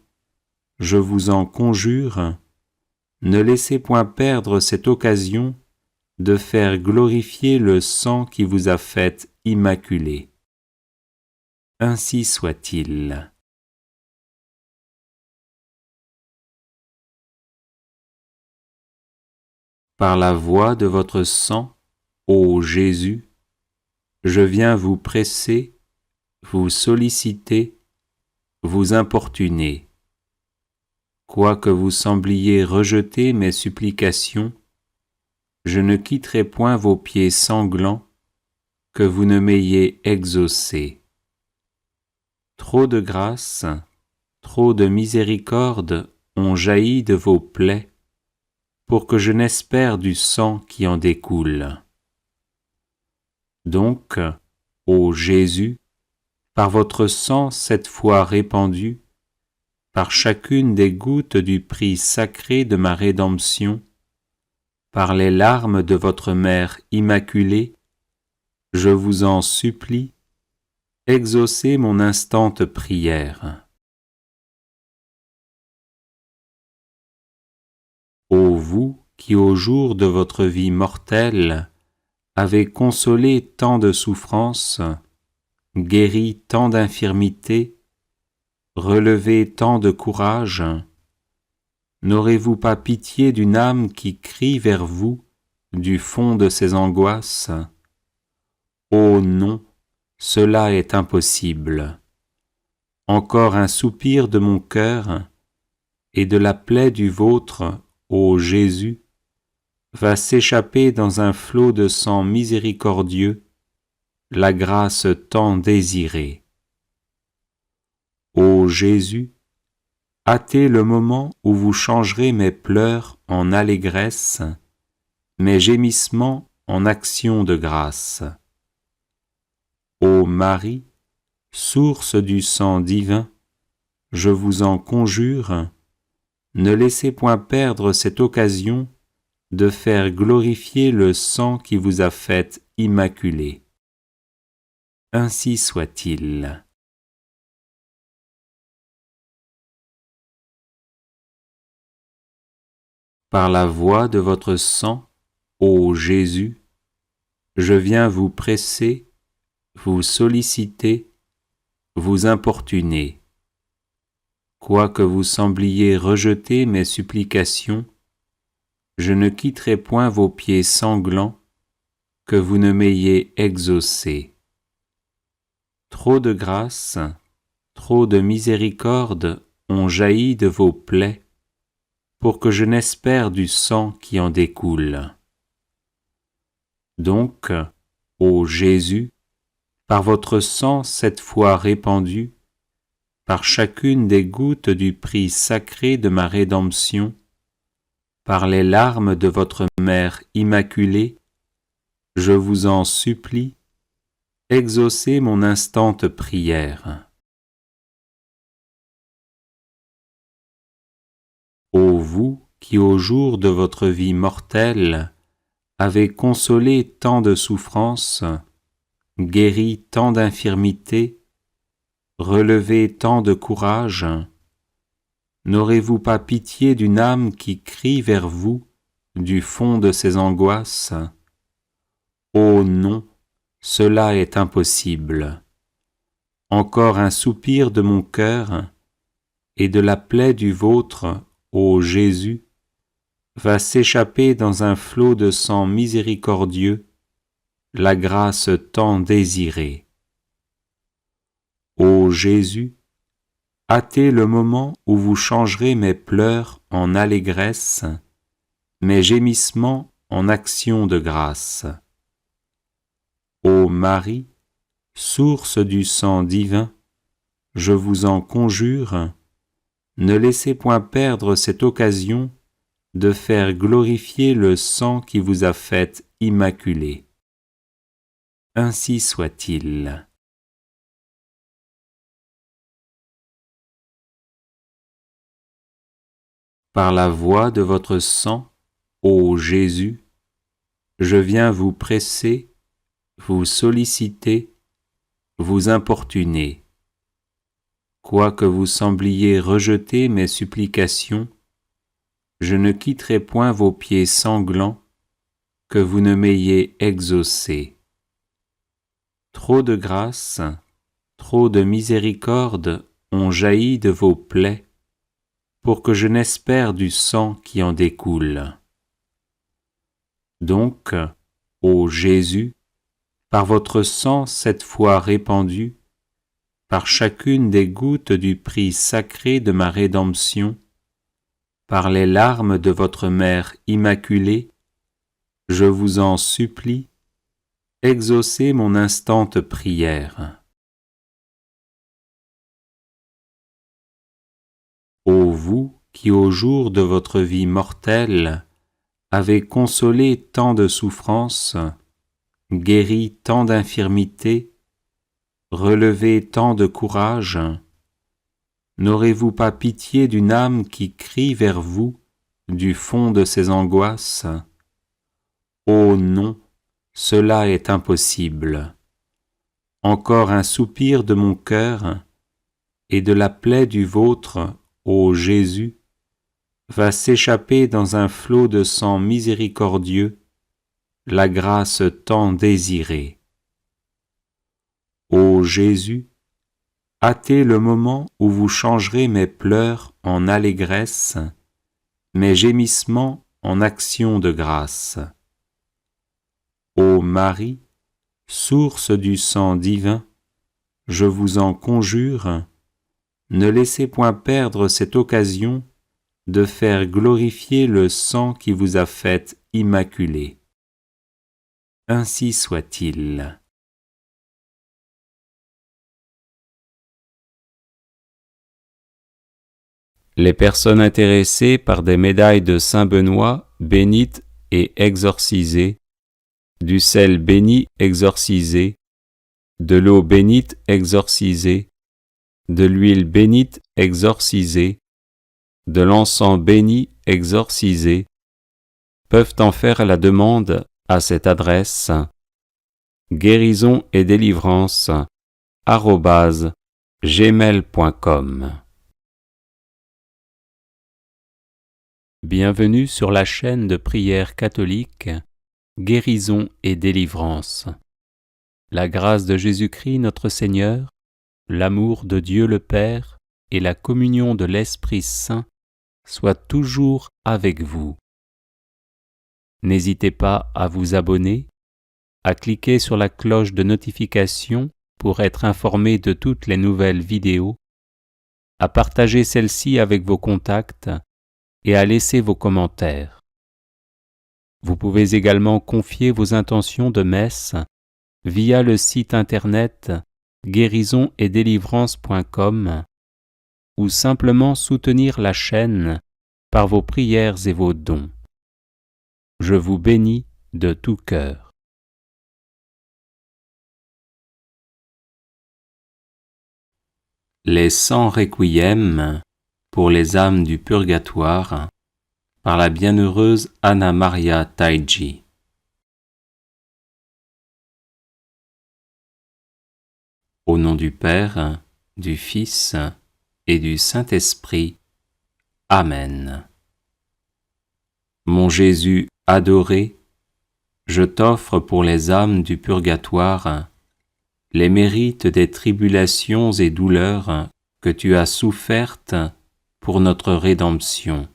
je vous en conjure, ne laissez point perdre cette occasion de faire glorifier le sang qui vous a faite immaculée. Ainsi soit-il. Par la voie de votre sang, ô Jésus, je viens vous presser, vous solliciter, vous importuner. Quoique vous sembliez rejeter mes supplications, je ne quitterai point vos pieds sanglants, que vous ne m'ayez exaucé. Trop de grâce, trop de miséricorde ont jailli de vos plaies, pour que je n'espère du sang qui en découle. Donc, ô Jésus, par votre sang cette fois répandu, par chacune des gouttes du prix sacré de ma rédemption, par les larmes de votre Mère immaculée, je vous en supplie, exaucez mon instante prière. Ô vous qui au jour de votre vie mortelle avez consolé tant de souffrances, guéri tant d'infirmités, relevé tant de courage, n'aurez-vous pas pitié d'une âme qui crie vers vous du fond de ses angoisses? Oh non, cela est impossible. Encore un soupir de mon cœur et de la plaie du vôtre, ô Jésus, va s'échapper dans un flot de sang miséricordieux, la grâce tant désirée. Ô Jésus, hâtez le moment où vous changerez mes pleurs en allégresse, mes gémissements en actions de grâce. Ô Marie, source du sang divin, je vous en conjure, ne laissez point perdre cette occasion de faire glorifier le sang qui vous a faite immaculé. Ainsi soit-il. Par la voie de votre sang, ô Jésus, je viens vous presser, vous solliciter, vous importuner. Quoique vous sembliez rejeter mes supplications, je ne quitterai point vos pieds sanglants, que vous ne m'ayez exaucé. Trop de grâce, trop de miséricorde ont jailli de vos plaies, pour que je n'espère du sang qui en découle. Donc, ô Jésus, par votre sang cette fois répandu, par chacune des gouttes du prix sacré de ma rédemption, par les larmes de votre Mère immaculée, je vous en supplie, exaucez mon instante prière. Ô vous qui au jour de votre vie mortelle avez consolé tant de souffrances, guéri tant d'infirmités, relevé tant de courage, n'aurez-vous pas pitié d'une âme qui crie vers vous du fond de ses angoisses? Oh non, cela est impossible. Encore un soupir de mon cœur et de la plaie du vôtre, ô Jésus, va s'échapper dans un flot de sang miséricordieux, la grâce tant désirée. Ô Jésus, hâtez le moment où vous changerez mes pleurs en allégresse, mes gémissements en actions de grâce. Ô Marie, source du sang divin, je vous en conjure, ne laissez point perdre cette occasion de faire glorifier le sang qui vous a faite immaculée. Ainsi soit-il. Par la voie de votre sang, ô Jésus, je viens vous presser, vous solliciter, vous importuner. Quoique vous sembliez rejeter mes supplications, je ne quitterai point vos pieds sanglants, que vous ne m'ayez exaucé. Trop de grâce, trop de miséricorde ont jailli de vos plaies, pour que je n'espère du sang qui en découle. Donc, ô Jésus, par votre sang cette fois répandu, par chacune des gouttes du prix sacré de ma rédemption, par les larmes de votre Mère immaculée, je vous en supplie, exaucez mon instante prière. Ô vous qui au jour de votre vie mortelle avez consolé tant de souffrances, guéri tant d'infirmités, relevé tant de courage, n'aurez-vous pas pitié d'une âme qui crie vers vous du fond de ses angoisses? Oh non, cela est impossible. Encore un soupir de mon cœur et de la plaie du vôtre, ô Jésus, va s'échapper dans un flot de sang miséricordieux, la grâce tant désirée. Ô Jésus, hâtez le moment où vous changerez mes pleurs en allégresse, mes gémissements en actions de grâce. Ô Marie, source du sang divin, je vous en conjure, ne laissez point perdre cette occasion de faire glorifier le sang qui vous a faite immaculée. Ainsi soit-il. Les personnes intéressées par des médailles de Saint Benoît bénites et exorcisées, du sel béni exorcisé, de l'eau bénite exorcisée, de l'huile bénite exorcisée, de l'encens béni exorcisé, peuvent en faire la demande à cette adresse guérisonetdélivrance@gmail.com. Bienvenue sur la chaîne de prière catholique Guérison et délivrance. La grâce de Jésus-Christ notre Seigneur, l'amour de Dieu le Père et la communion de l'Esprit Saint soient toujours avec vous. N'hésitez pas à vous abonner, à cliquer sur la cloche de notification pour être informé de toutes les nouvelles vidéos, à partager celle-ci avec vos contacts et à laisser vos commentaires. Vous pouvez également confier vos intentions de messe via le site internet guérisonetdélivrance.com ou simplement soutenir la chaîne par vos prières et vos dons. Je vous bénis de tout cœur. Les 100 requiem pour les âmes du purgatoire par la bienheureuse Anna Maria Taigi. Au nom du Père, du Fils et du Saint-Esprit. Amen. Mon Jésus adoré, je t'offre pour les âmes du purgatoire les mérites des tribulations et douleurs que tu as souffertes pour notre rédemption.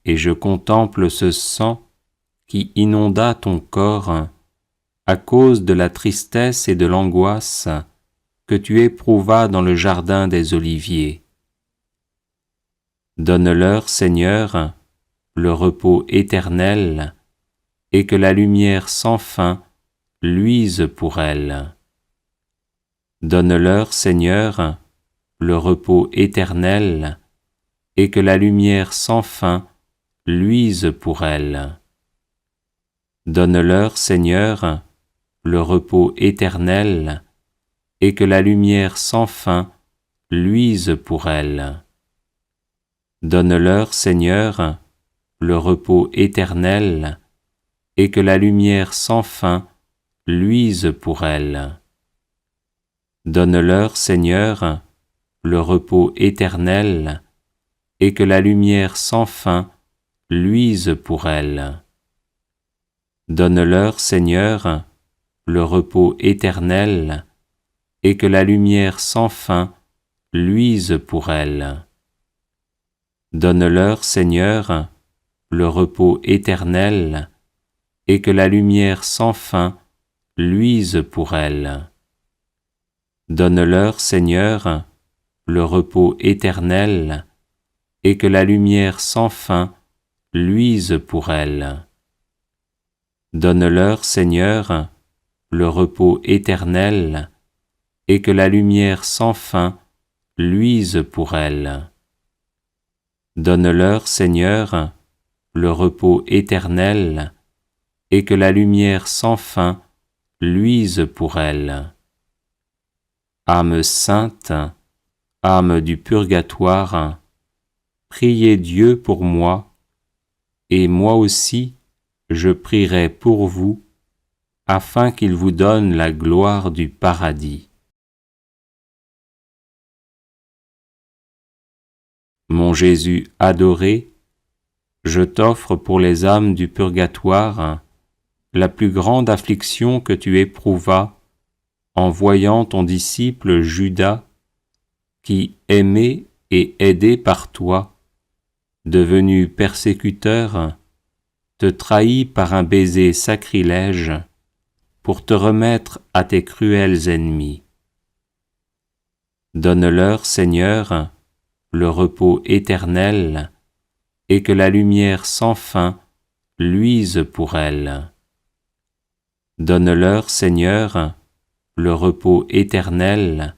Et je contemple ce sang qui inonda ton corps à cause de la tristesse et de l'angoisse que tu éprouvas dans le jardin des Oliviers. Donne-leur, Seigneur, le repos éternel, et que la lumière sans fin luise pour elles. Donne-leur, Seigneur, le repos éternel, et que la lumière sans fin luise pour elles. Donne-leur, Seigneur, le repos éternel, et que la lumière sans fin luise pour elles. Donne-leur, Seigneur, le repos éternel, et que la lumière sans fin luise pour elles. Donne-leur, Seigneur, le repos éternel, et que la lumière sans fin luise pour elles. Donne-leur, Seigneur, le repos éternel, et que la lumière sans fin luise pour elles. Donne-leur, Seigneur, le repos éternel, et que la lumière sans fin luise pour elles. Donne-leur, Seigneur, le repos éternel, et que la lumière sans fin luise pour elles. Donne-leur, Seigneur, le repos éternel, et que la lumière sans fin luise pour elles. Donne-leur, Seigneur, le repos éternel, et que la lumière sans fin luise pour elles. Âme sainte, âme du purgatoire, priez Dieu pour moi, et moi aussi je prierai pour vous, afin qu'il vous donne la gloire du paradis. Mon Jésus adoré, je t'offre pour les âmes du purgatoire la plus grande affliction que tu éprouvas en voyant ton disciple Judas, qui, aimé et aidé par toi, devenu persécuteur, te trahit par un baiser sacrilège pour te remettre à tes cruels ennemis. Donne-leur, Seigneur, le repos éternel, et que la lumière sans fin luise pour elles. Donne-leur, Seigneur, le repos éternel,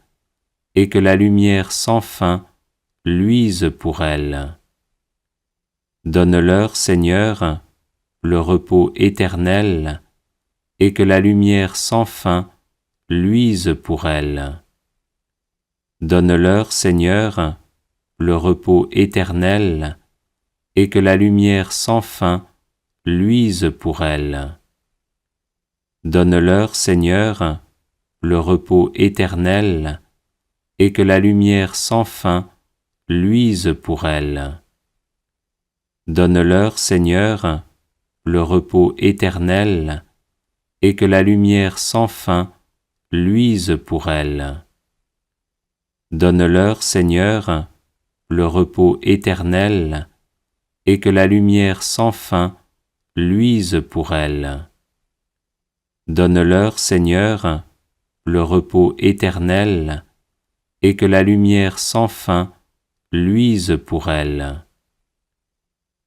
et que la lumière sans fin luise pour elles. Donne-leur, Seigneur, le repos éternel, et que la lumière sans fin luise pour elles. Donne-leur, Seigneur, le repos éternel, et que la lumière sans fin luise pour elles. Donne-leur, Seigneur, le repos éternel, et que la lumière sans fin luise pour elles. Donne-leur, Seigneur, le repos éternel, et que la lumière sans fin luise pour elles. Donne-leur, Seigneur, le repos éternel, et que la lumière sans fin luise pour elles. Donne-leur, Seigneur, le repos éternel, et que la lumière sans fin luise pour elles.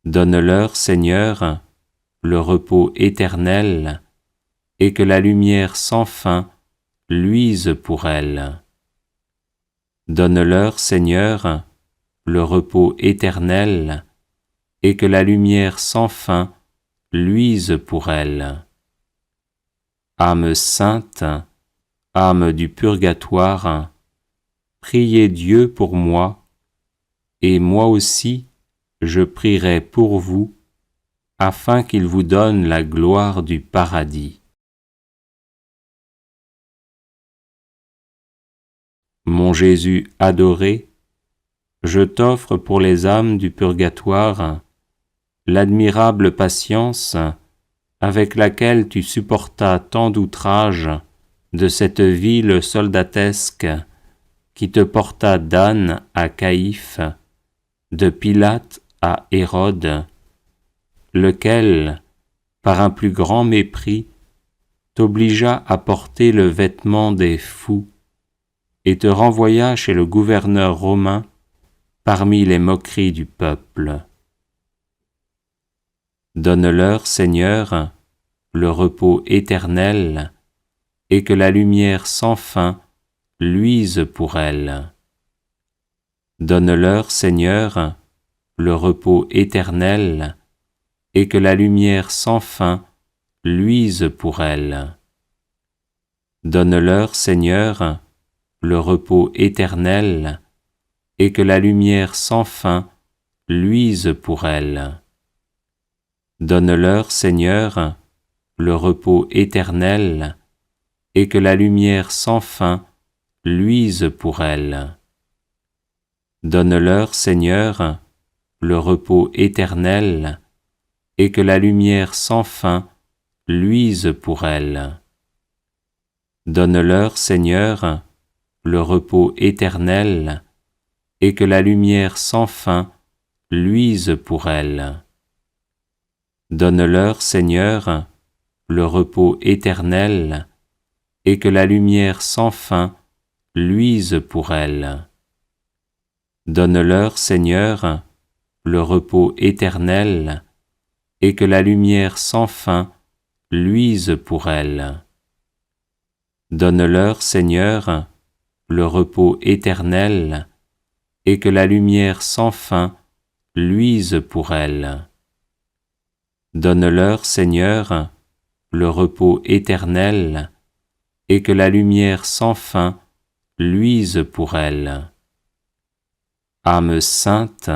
Donne-leur, Seigneur, le repos éternel, et que la lumière sans fin luise pour elles. Donne-leur, Seigneur, le repos éternel, et que la lumière sans fin luise pour elles. Âme sainte, âme du purgatoire, priez Dieu pour moi, et moi aussi je prierai pour vous, afin qu'il vous donne la gloire du paradis. Mon Jésus adoré, je t'offre pour les âmes du purgatoire l'admirable patience avec laquelle tu supportas tant d'outrages de cette ville soldatesque qui te porta d'Anne à Caïphe, de Pilate à Hérode, lequel, par un plus grand mépris, t'obligea à porter le vêtement des fous et te renvoya chez le gouverneur romain parmi les moqueries du peuple. Donne-leur, Seigneur, le repos éternel, et que la lumière sans fin luise pour elles. Donne-leur, Seigneur, le repos éternel, et que la lumière sans fin luise pour elles. Donne-leur, Seigneur, le repos éternel, et que la lumière sans fin luise pour elles. Donne-leur, Seigneur, le repos éternel, et que la lumière sans fin luise pour elles. Donne-leur, Seigneur, le repos éternel, et que la lumière sans fin luise pour elles. Donne-leur, Seigneur, le repos éternel, et que la lumière sans fin luise pour elles. Donne-leur, Seigneur, le repos éternel, et que la lumière sans fin luise pour elles. Donne-leur, Seigneur, le repos éternel, et que la lumière sans fin luise pour elles. Donne-leur, Seigneur, le repos éternel, et que la lumière sans fin luise pour elles. Donne-leur, Seigneur, le repos éternel, et que la lumière sans fin luise pour elles. Âme sainte,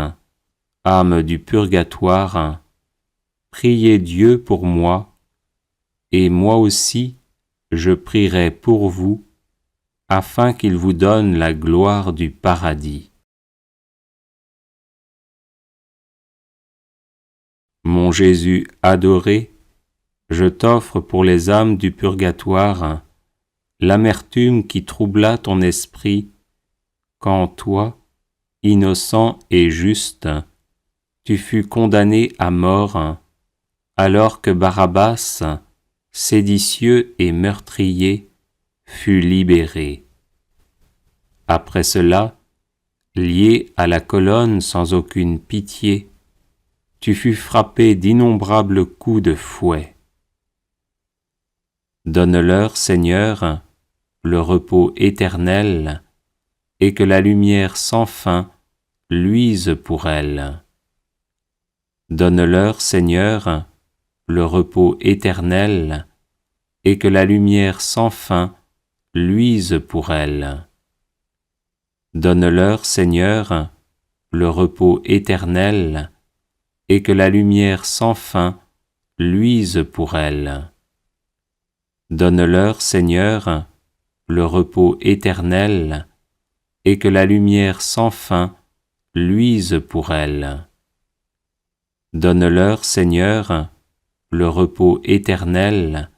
âme du purgatoire, priez Dieu pour moi, et moi aussi je prierai pour vous, afin qu'il vous donne la gloire du paradis. Mon Jésus adoré, je t'offre pour les âmes du purgatoire l'amertume qui troubla ton esprit quand toi, innocent et juste, tu fus condamné à mort, alors que Barabbas, séditieux et meurtrier, fut libéré. Après cela, lié à la colonne sans aucune pitié, tu fus frappé d'innombrables coups de fouet. Donne-leur, Seigneur, le repos éternel, et que la lumière sans fin luise pour elles. Donne-leur, Seigneur, le repos éternel, et que la lumière sans fin luise pour elles. Donne-leur, Seigneur, le repos éternel, et que la lumière sans fin luise pour elles. Donne-leur, Seigneur, le repos éternel, et que la lumière sans fin luise pour elles. Donne-leur, Seigneur, le repos éternel,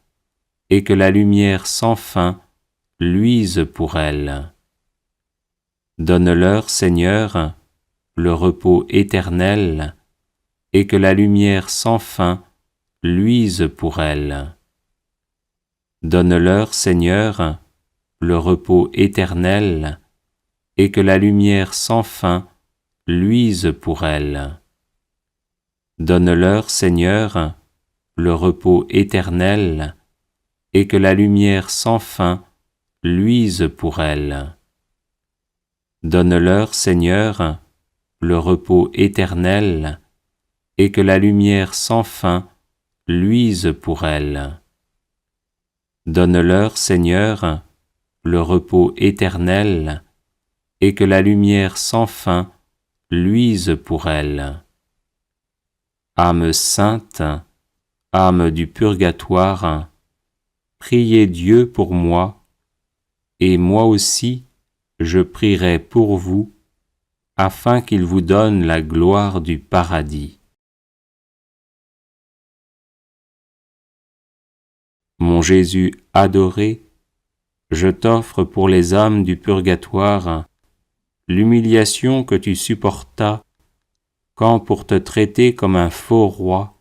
et que la lumière sans fin luise pour elles. Donne-leur, Seigneur, le repos éternel, et que la lumière sans fin luise pour elles. Donne-leur, Seigneur, le repos éternel, et que la lumière sans fin luise pour elles. Donne-leur, Seigneur, le repos éternel, et que la lumière sans fin luise pour elles. Donne-leur, Seigneur, le repos éternel, et que la lumière sans fin luise pour elles. Donne-leur, Seigneur, le repos éternel, et que la lumière sans fin luise pour elles. Âme sainte, âme du purgatoire, priez Dieu pour moi, et moi aussi je prierai pour vous, afin qu'il vous donne la gloire du paradis. Mon Jésus adoré, je t'offre pour les âmes du purgatoire l'humiliation que tu supportas quand, pour te traiter comme un faux roi,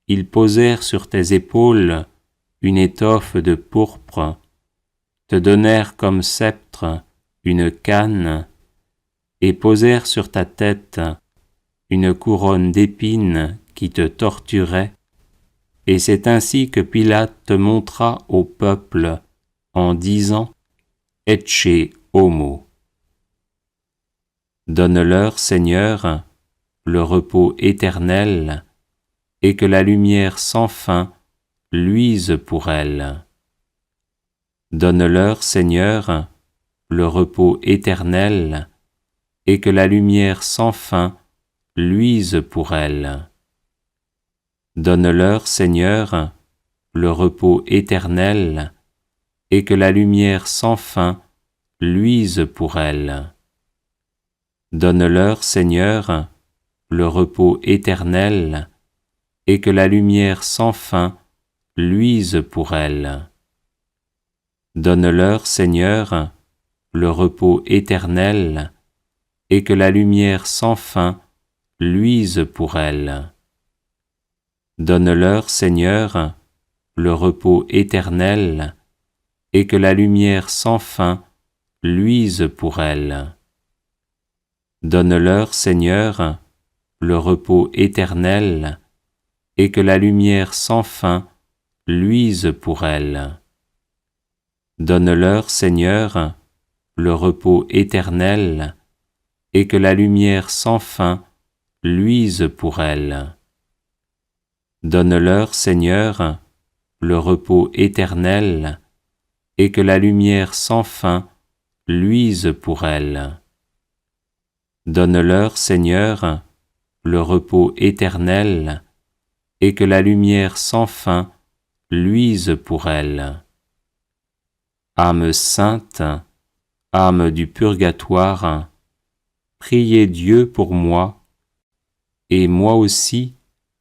ils posèrent sur tes épaules une étoffe de pourpre, te donnèrent comme sceptre une canne, et posèrent sur ta tête une couronne d'épines qui te torturait, et c'est ainsi que Pilate te montra au peuple en disant « Ecce homo ». Donne-leur, Seigneur, le repos éternel, et que la lumière sans fin luise pour elles. Donne-leur, Seigneur, le repos éternel, et que la lumière sans fin luise pour elles. Donne-leur, Seigneur, le repos éternel, et que la lumière sans fin luise pour elles. Donne-leur, Seigneur, le repos éternel, et que la lumière sans fin luise pour elles. Donne-leur, Seigneur, le repos éternel, et que la lumière sans fin luise pour elles. Donne-leur, Seigneur, le repos éternel, et que la lumière sans fin luise pour elles. Donne-leur, Seigneur, le repos éternel, et que la lumière sans fin luise pour elles. Donne-leur, Seigneur, le repos éternel, et que la lumière sans fin luise pour elles. Donne-leur, Seigneur, le repos éternel, et que la lumière sans fin luise pour elles. Donne-leur, Seigneur, le repos éternel, et que la lumière sans fin luise pour elles. Âme sainte, âme du purgatoire, priez Dieu pour moi, et moi aussi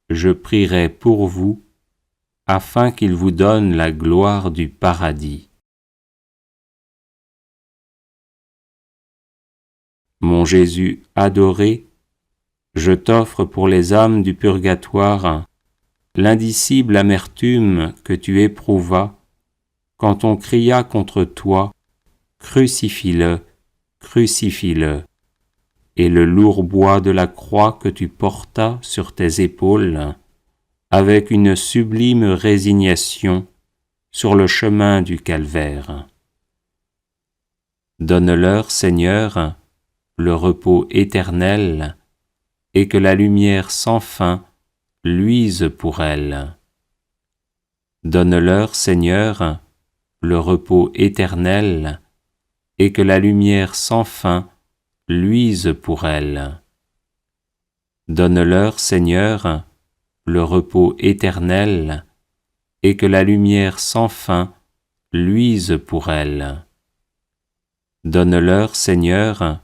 je prierai pour vous, afin qu'il vous donne la gloire du paradis. Mon Jésus adoré, je t'offre pour les âmes du purgatoire l'indicible amertume que tu éprouvas quand on cria contre toi « Crucifie-le, crucifie-le » et le lourd bois de la croix que tu portas sur tes épaules avec une sublime résignation sur le chemin du calvaire. Donne-leur, Seigneur, le repos éternel, et que la lumière sans fin luise pour elles. Donne-leur, Seigneur, le repos éternel, et que la lumière sans fin luise pour elles. Donne-leur, Seigneur, le repos éternel, et que la lumière sans fin luise pour elles. Donne-leur, Seigneur,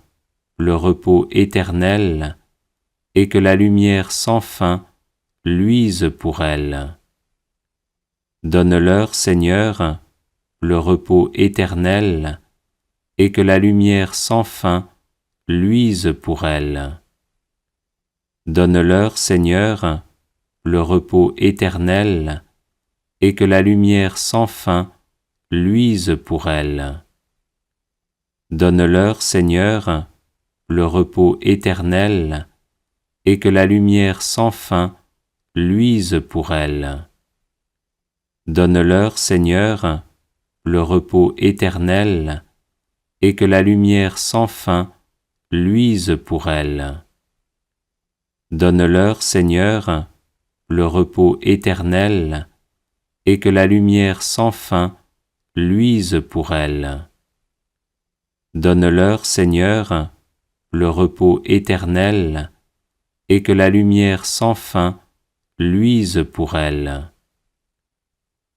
le repos éternel, et que la lumière sans fin luise pour elles. Donne-leur, Seigneur, le repos éternel, et que la lumière sans fin luise pour elles. Donne-leur, Seigneur, le repos éternel, et que la lumière sans fin luise pour elles. Donne-leur, Seigneur, le repos éternel, et que la lumière sans fin luise pour elles. Donne-leur, Seigneur, le repos éternel, et que la lumière sans fin luise pour elles. Donne-leur, Seigneur, le repos éternel, et que la lumière sans fin luise pour elles. Donne-leur, Seigneur, le repos éternel, et que la lumière sans fin luise pour elles.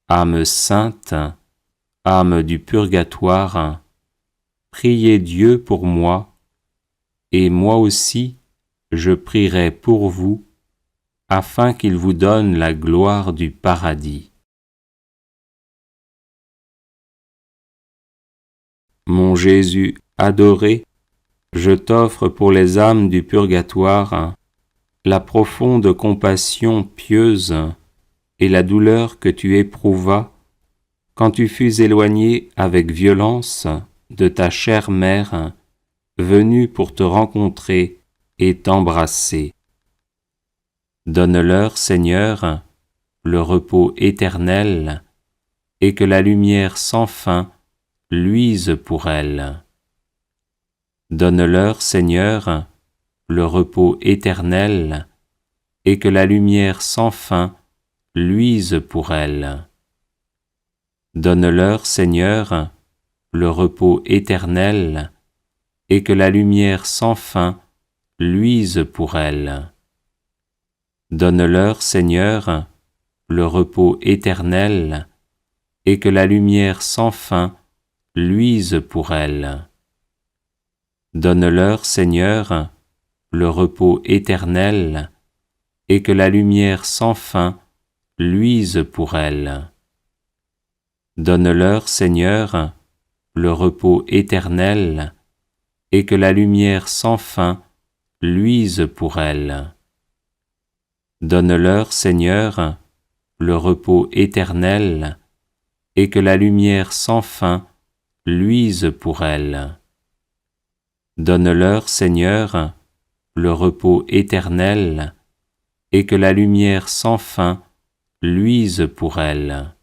Âme sainte, âme du purgatoire, priez Dieu pour moi, et moi aussi je prierai pour vous, afin qu'il vous donne la gloire du paradis. Mon Jésus adoré, je t'offre pour les âmes du purgatoire la profonde compassion pieuse et la douleur que tu éprouvas quand tu fus éloigné avec violence de ta chère mère, venue pour te rencontrer et t'embrasser. Donne-leur, Seigneur, le repos éternel, et que la lumière sans fin luise pour elles. Donne-leur, Seigneur, le repos éternel, et que la lumière sans fin luise pour elles. Donne-leur, Seigneur, le repos éternel, et que la lumière sans fin luise pour elles. Donne-leur, Seigneur, le repos éternel, et que la lumière sans fin luise pour elles. Donne-leur, Seigneur, le repos éternel, et que la lumière sans fin luise pour elles. Donne-leur, Seigneur, le repos éternel, et que la lumière sans fin luise pour elles. Donne-leur, Seigneur, le repos éternel, et que la lumière sans fin luise pour elles. Donne-leur, Seigneur, le repos éternel, et que la lumière sans fin luise pour elles.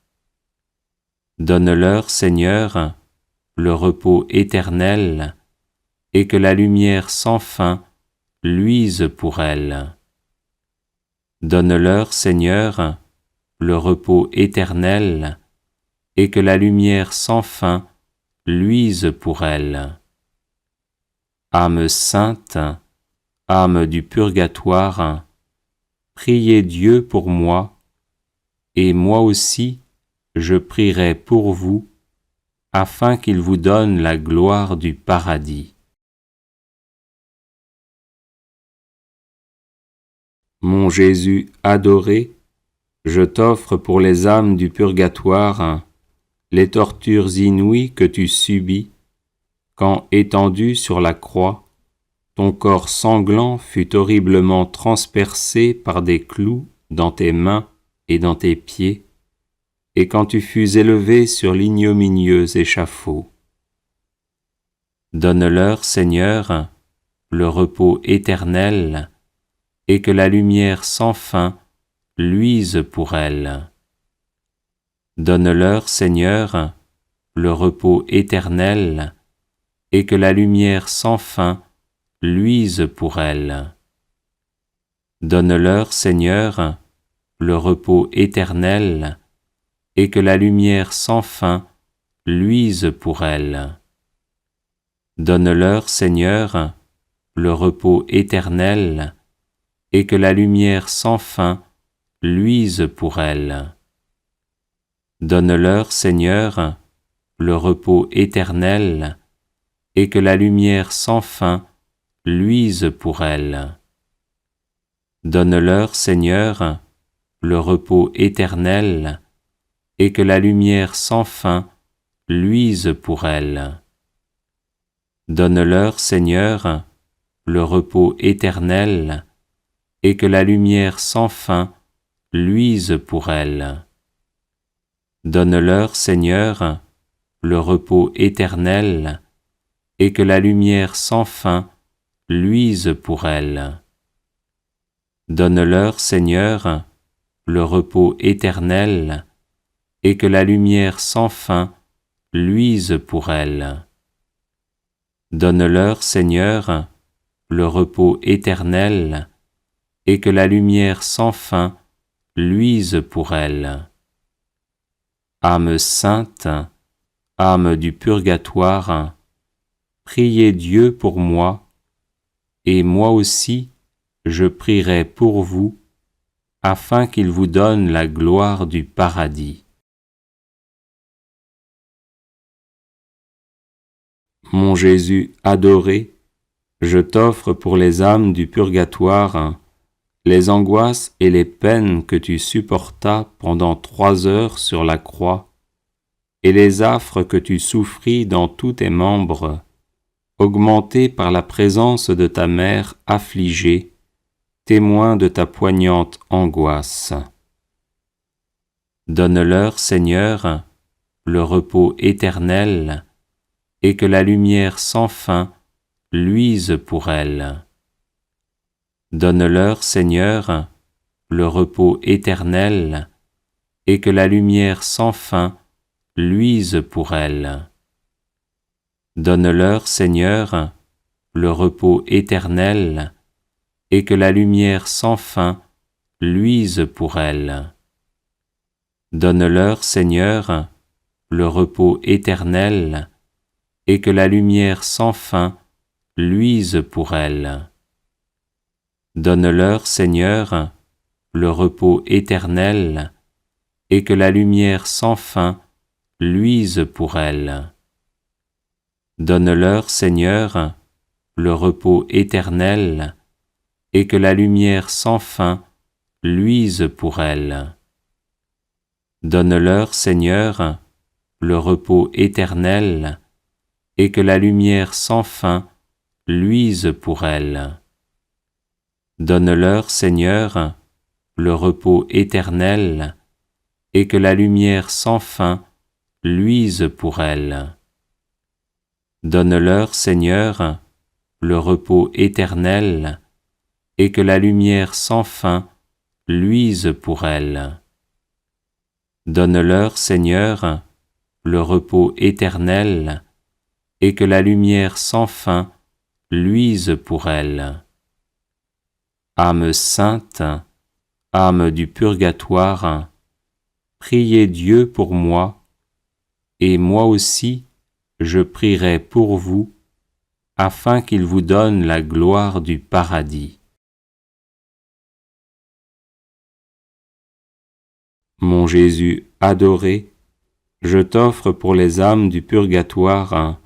Donne-leur, Seigneur, le repos éternel, et que la lumière sans fin luise pour elles. Donne-leur, Seigneur, le repos éternel, et que la lumière sans fin luise pour elles. Âme sainte, âme du purgatoire, priez Dieu pour moi, et moi aussi je prierai pour vous, afin qu'il vous donne la gloire du paradis. Mon Jésus adoré, je t'offre pour les âmes du purgatoire les tortures inouïes que tu subis, quand, étendu sur la croix, ton corps sanglant fut horriblement transpercé par des clous dans tes mains et dans tes pieds, et quand tu fus élevé sur l'ignominieux échafaud. Donne-leur, Seigneur, le repos éternel, et que la lumière sans fin luise pour elles. Donne-leur, Seigneur, le repos éternel, et que la lumière sans fin luise pour elles. Donne-leur, Seigneur, le repos éternel, et que la lumière sans fin luise pour elles. Donne-leur, Seigneur, le repos éternel, et que la lumière sans fin luise pour elles. Donne-leur, Seigneur, le repos éternel, et que la lumière sans fin luise pour elles. Donne-leur, Seigneur, le repos éternel, et que la lumière sans fin luise pour elles. Donne-leur, Seigneur, le repos éternel, et que la lumière sans fin luise pour elles. Donne-leur, Seigneur, le repos éternel, et que la lumière sans fin luise pour elles. Donne-leur, Seigneur, le repos éternel, et que la lumière sans fin luise pour elles. Donne-leur, Seigneur, le repos éternel, et que la lumière sans fin luise pour elles. Âme sainte, âme du purgatoire, priez Dieu pour moi, et moi aussi je prierai pour vous, afin qu'il vous donne la gloire du paradis. Mon Jésus adoré, je t'offre pour les âmes du purgatoire les angoisses et les peines que tu supportas pendant 3 heures sur la croix, et les affres que tu souffris dans tous tes membres, augmentés par la présence de ta mère affligée, témoin de ta poignante angoisse. Donne-leur, Seigneur, le repos éternel, et que la lumière sans fin luise pour elles. Donne-leur, Seigneur, le repos éternel, et que la lumière sans fin luise pour elles. Donne-leur, Seigneur, le repos éternel, et que la lumière sans fin luise pour elles. Donne-leur, Seigneur, le repos éternel, et que la lumière sans fin luise pour elles. Donne-leur, Seigneur, le repos éternel, et que la lumière sans fin luise pour elles. Donne-leur, Seigneur, le repos éternel, et que la lumière sans fin luise pour elles. Donne-leur, Seigneur, le repos éternel, et que la lumière sans fin luise pour elles. Donne-leur, Seigneur, le repos éternel, et que la lumière sans fin luise pour elles. Donne-leur, Seigneur, le repos éternel, et que la lumière sans fin luise pour elles. Donne-leur, Seigneur, le repos éternel, et que la lumière sans fin luise pour elles. Âme sainte, âme du purgatoire, priez Dieu pour moi, et moi aussi je prierai pour vous, afin qu'il vous donne la gloire du paradis. Mon Jésus adoré, je t'offre pour les âmes du purgatoire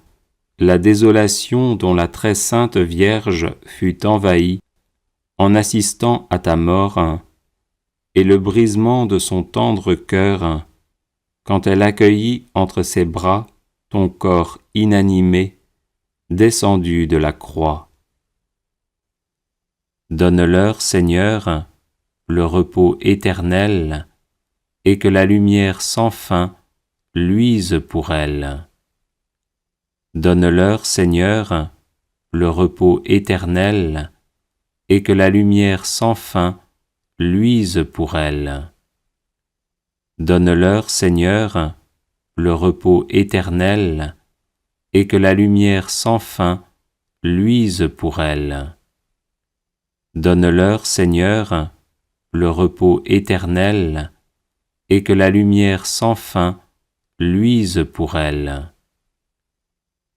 la désolation dont la très sainte Vierge fut envahie en assistant à ta mort, et le brisement de son tendre cœur quand elle accueillit entre ses bras ton corps inanimé descendu de la croix. Donne-leur, Seigneur, le repos éternel, et que la lumière sans fin luise pour elles. Donne-leur, Seigneur, le repos éternel, et que la lumière sans fin luise pour elles. Donne-leur, Seigneur, le repos éternel, et que la lumière sans fin luise pour elles. Donne-leur, Seigneur, le repos éternel, et que la lumière sans fin luise pour elles.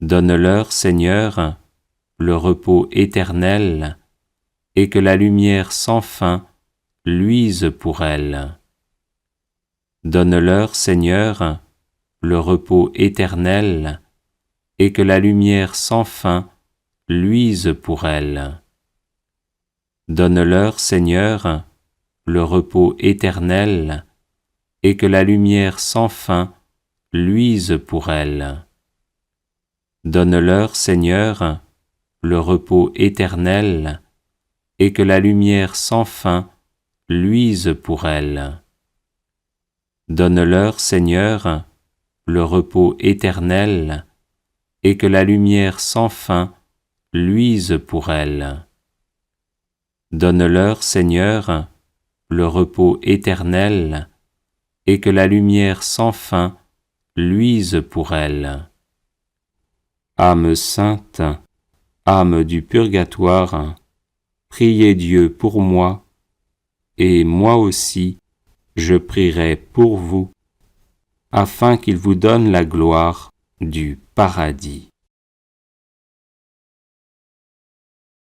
Donne-leur, Seigneur, le repos éternel, et que la lumière sans fin luise pour elles. Donne-leur, Seigneur, le repos éternel, et que la lumière sans fin luise pour elles. Donne-leur, Seigneur, le repos éternel, et que la lumière sans fin luise pour elles. Donne-leur, Seigneur, le repos éternel, et que la lumière sans fin luise pour elles. Donne-leur, Seigneur, le repos éternel, et que la lumière sans fin luise pour elles. Donne-leur, Seigneur, le repos éternel, et que la lumière sans fin luise pour elles. Âme sainte, âme du purgatoire, priez Dieu pour moi, et moi aussi, je prierai pour vous, afin qu'il vous donne la gloire du paradis.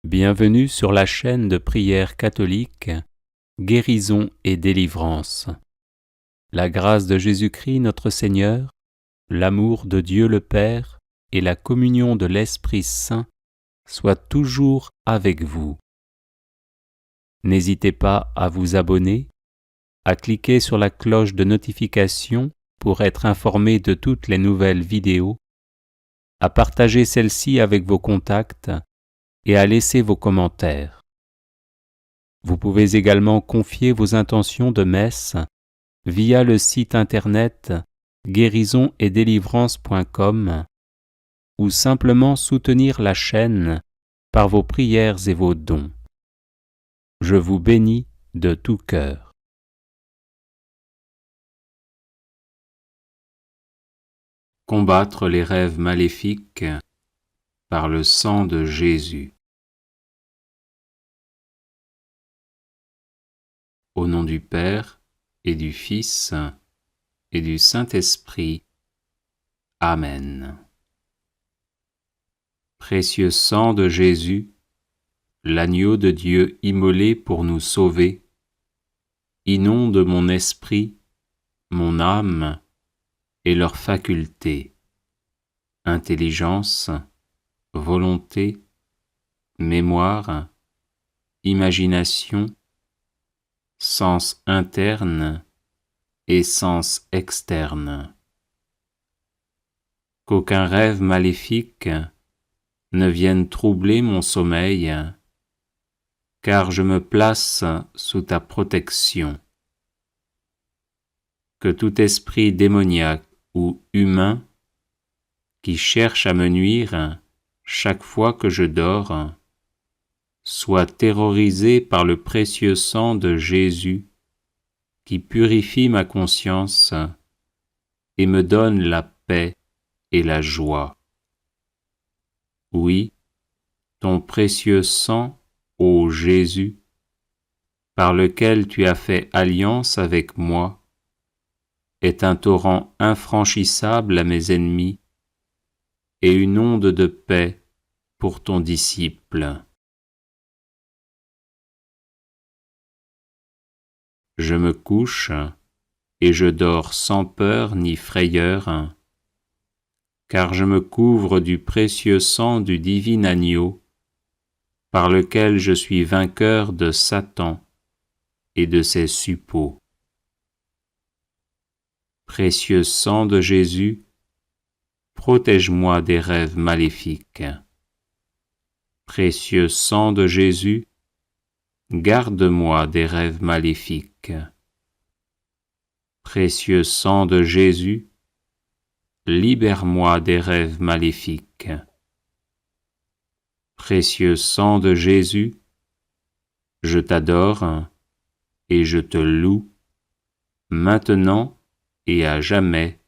Bienvenue sur la chaîne de prière catholique, Guérison et délivrance. La grâce de Jésus-Christ notre Seigneur, l'amour de Dieu le Père et la communion de l'Esprit Saint soient toujours avec vous. N'hésitez pas à vous abonner, à cliquer sur la cloche de notification pour être informé de toutes les nouvelles vidéos, à partager celle-ci avec vos contacts et à laisser vos commentaires. Vous pouvez également confier vos intentions de messe via le site internet guérisonetdélivrance.com ou simplement soutenir la chaîne par vos prières et vos dons. Je vous bénis de tout cœur. Combattre les rêves maléfiques par le sang de Jésus. Au nom du Père et du Fils et du Saint-Esprit. Amen. Précieux sang de Jésus, l'agneau de Dieu immolé pour nous sauver, inonde mon esprit, mon âme et leurs facultés, intelligence, volonté, mémoire, imagination, sens interne et sens externe. Qu'aucun rêve maléfique ne vienne troubler mon sommeil, car je me place sous ta protection. Que tout esprit démoniaque ou humain qui cherche à me nuire chaque fois que je dors soit terrorisé par le précieux sang de Jésus qui purifie ma conscience et me donne la paix et la joie. Oui, ton précieux sang, ô Jésus, par lequel tu as fait alliance avec moi, est un torrent infranchissable à mes ennemis et une onde de paix pour ton disciple. Je me couche et je dors sans peur ni frayeur, car je me couvre du précieux sang du divin agneau, par lequel je suis vainqueur de Satan et de ses suppôts. Précieux sang de Jésus, protège-moi des rêves maléfiques. Précieux sang de Jésus, garde-moi des rêves maléfiques. Précieux sang de Jésus, libère-moi des rêves maléfiques. Précieux sang de Jésus, je t'adore et je te loue, maintenant et à jamais.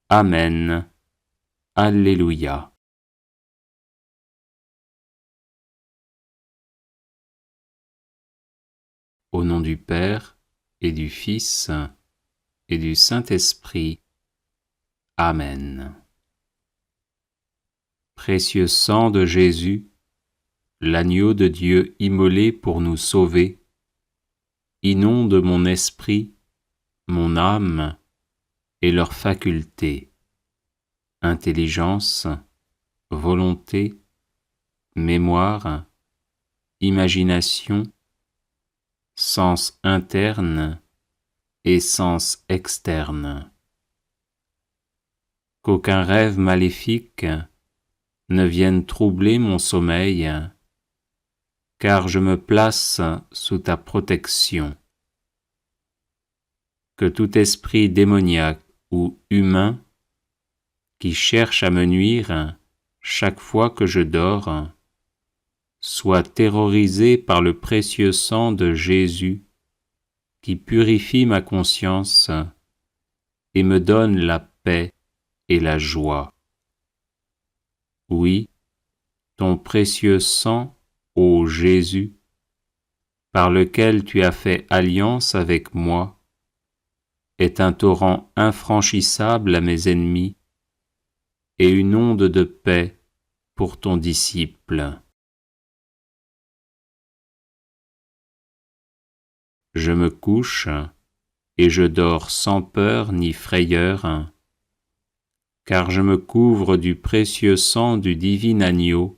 Amen. Alléluia. Au nom du Père et du Fils et du Saint-Esprit. Amen. Précieux sang de Jésus, l'agneau de Dieu immolé pour nous sauver, inonde mon esprit, mon âme et leurs facultés, intelligence, volonté, mémoire, imagination, sens interne et sens externe. Qu'aucun rêve maléfique ne vienne troubler mon sommeil, car je me place sous ta protection. Que tout esprit démoniaque ou humain qui cherche à me nuire chaque fois que je dors soit terrorisé par le précieux sang de Jésus qui purifie ma conscience et me donne la paix et la joie. Oui, ton précieux sang, ô Jésus, par lequel tu as fait alliance avec moi, est un torrent infranchissable à mes ennemis et une onde de paix pour ton disciple. Je me couche et je dors sans peur ni frayeur, car je me couvre du précieux sang du divin agneau,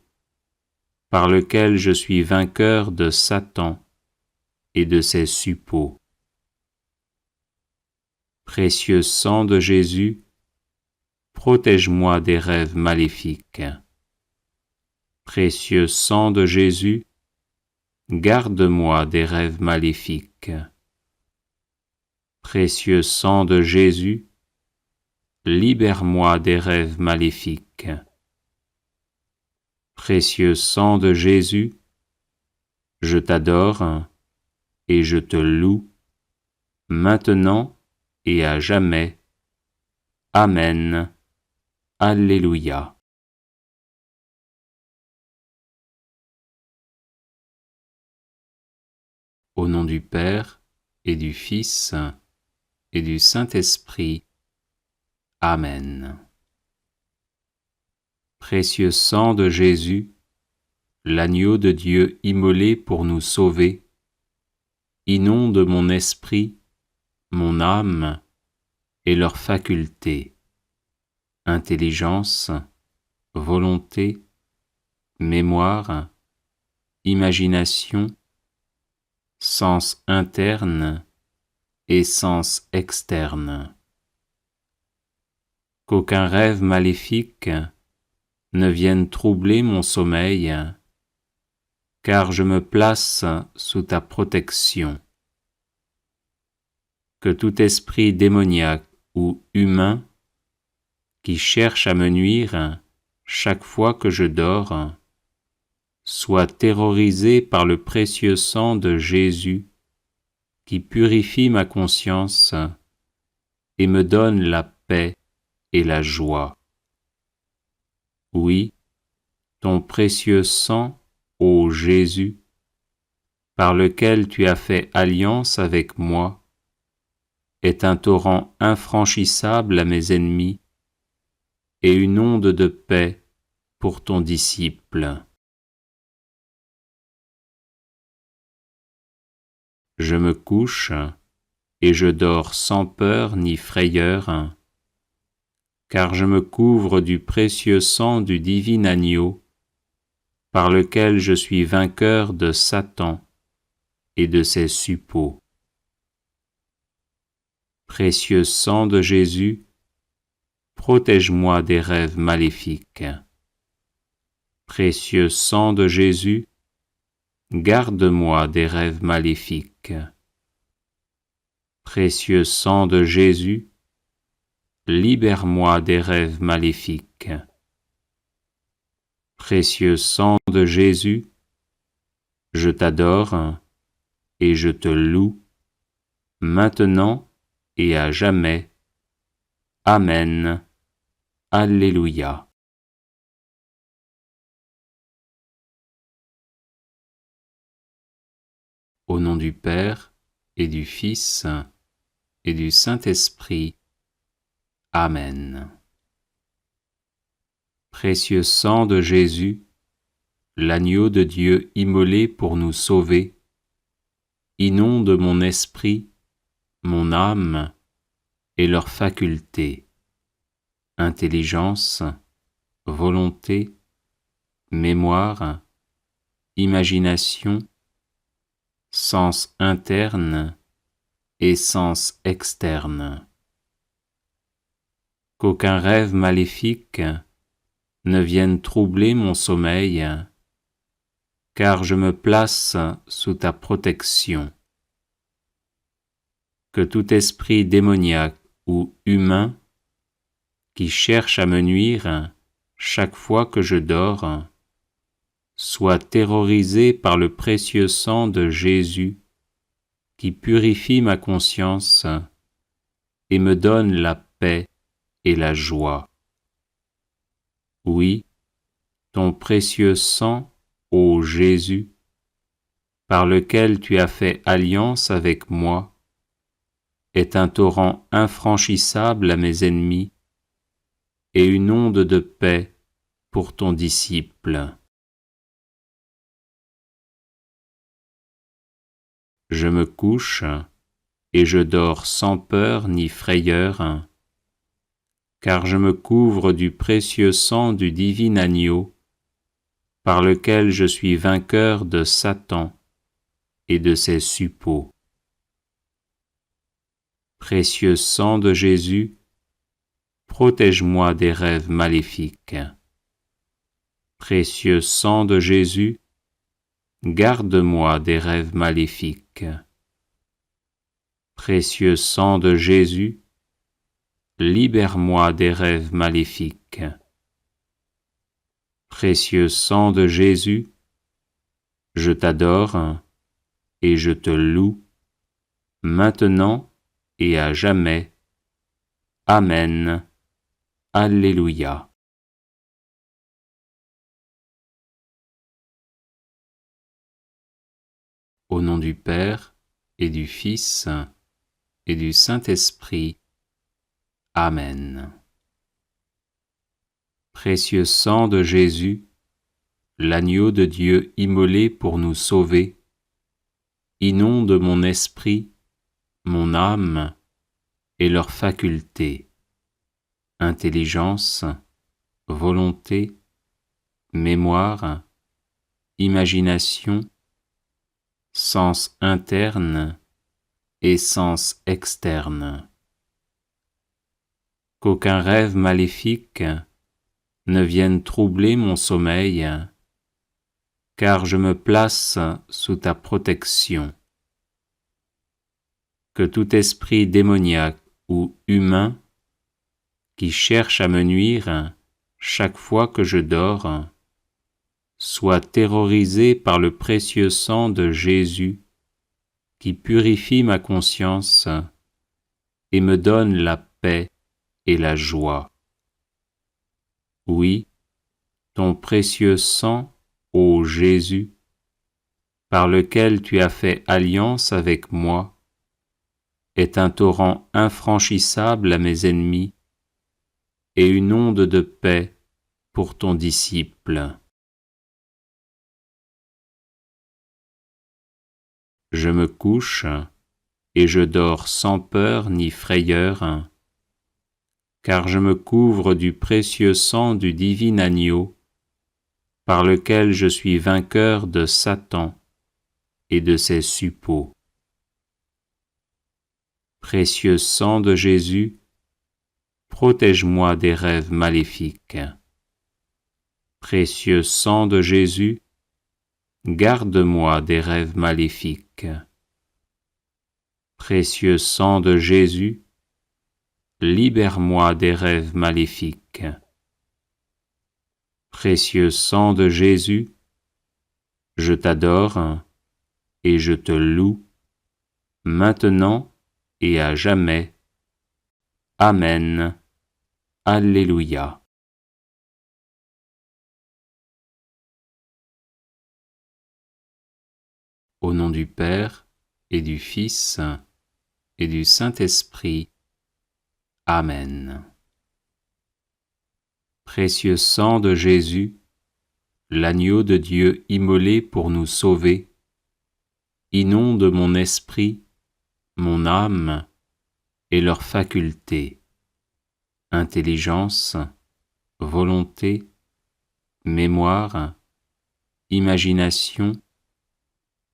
par lequel je suis vainqueur de Satan et de ses suppôts. Précieux sang de Jésus, protège-moi des rêves maléfiques. Précieux sang de Jésus, garde-moi des rêves maléfiques. Précieux sang de Jésus, libère-moi des rêves maléfiques. Précieux sang de Jésus, je t'adore et je te loue, maintenant et à jamais. Amen. Alléluia. Au nom du Père et du Fils et du Saint-Esprit. Amen. Précieux sang de Jésus, l'agneau de Dieu immolé pour nous sauver, inonde mon esprit, mon âme et leurs facultés, intelligence, volonté, mémoire, imagination, sens interne et sens externe. Qu'aucun rêve maléfique ne vienne troubler mon sommeil, car je me place sous ta protection. Que tout esprit démoniaque ou humain qui cherche à me nuire chaque fois que je dors soit terrorisé par le précieux sang de Jésus qui purifie ma conscience et me donne la paix et la joie. Oui, ton précieux sang, ô Jésus, par lequel tu as fait alliance avec moi, est un torrent infranchissable à mes ennemis et une onde de paix pour ton disciple. Je me couche et je dors sans peur ni frayeur, car je me couvre du précieux sang du divin agneau, par lequel je suis vainqueur de Satan et de ses suppôts. Précieux sang de Jésus, protège-moi des rêves maléfiques. Précieux sang de Jésus, garde-moi des rêves maléfiques. Précieux sang de Jésus, libère-moi des rêves maléfiques. Précieux sang de Jésus, je t'adore et je te loue, maintenant et à jamais. Amen. Alléluia. Au nom du Père et du Fils et du Saint-Esprit. Amen. Précieux sang de Jésus, l'agneau de Dieu immolé pour nous sauver, inonde mon esprit, mon âme et leurs facultés, intelligence, volonté, mémoire, imagination, sens interne et sens externe. Qu'aucun rêve maléfique ne vienne troubler mon sommeil, car je me place sous ta protection. Que tout esprit démoniaque ou humain qui cherche à me nuire chaque fois que je dors soit terrorisé par le précieux sang de Jésus qui purifie ma conscience et me donne la paix et la joie. Oui, ton précieux sang, ô Jésus, par lequel tu as fait alliance avec moi, est un torrent infranchissable à mes ennemis et une onde de paix pour ton disciple. Je me couche et je dors sans peur ni frayeur, car je me couvre du précieux sang du divin agneau, par lequel je suis vainqueur de Satan et de ses suppôts. Précieux sang de Jésus, protège-moi des rêves maléfiques. Précieux sang de Jésus, garde-moi des rêves maléfiques. Précieux sang de Jésus, libère-moi des rêves maléfiques. Précieux sang de Jésus, je t'adore et je te loue, maintenant et à jamais. Amen. Alléluia. Au nom du Père et du Fils et du Saint-Esprit. Amen. Précieux sang de Jésus, l'agneau de Dieu immolé pour nous sauver, inonde mon esprit, mon âme et leurs facultés, intelligence, volonté, mémoire, imagination, sens interne et sens externe. Qu'aucun rêve maléfique ne vienne troubler mon sommeil, car je me place sous ta protection. Que tout esprit démoniaque ou humain qui cherche à me nuire chaque fois que je dors soit terrorisé par le précieux sang de Jésus qui purifie ma conscience et me donne la paix et la joie. Oui, ton précieux sang, ô Jésus, par lequel tu as fait alliance avec moi, est un torrent infranchissable à mes ennemis et une onde de paix pour ton disciple. Je me couche et je dors sans peur ni frayeur, car je me couvre du précieux sang du divin agneau, par lequel je suis vainqueur de Satan et de ses suppôts. Précieux sang de Jésus, protège-moi des rêves maléfiques. Précieux sang de Jésus, garde-moi des rêves maléfiques. Précieux sang de Jésus, libère-moi des rêves maléfiques. Précieux sang de Jésus, je t'adore et je te loue, maintenant et à jamais. Amen. Alléluia. Au nom du Père et du Fils et du Saint-Esprit. Amen. Précieux sang de Jésus, l'agneau de Dieu immolé pour nous sauver, inonde mon esprit, mon âme et leurs facultés, intelligence, volonté, mémoire, imagination,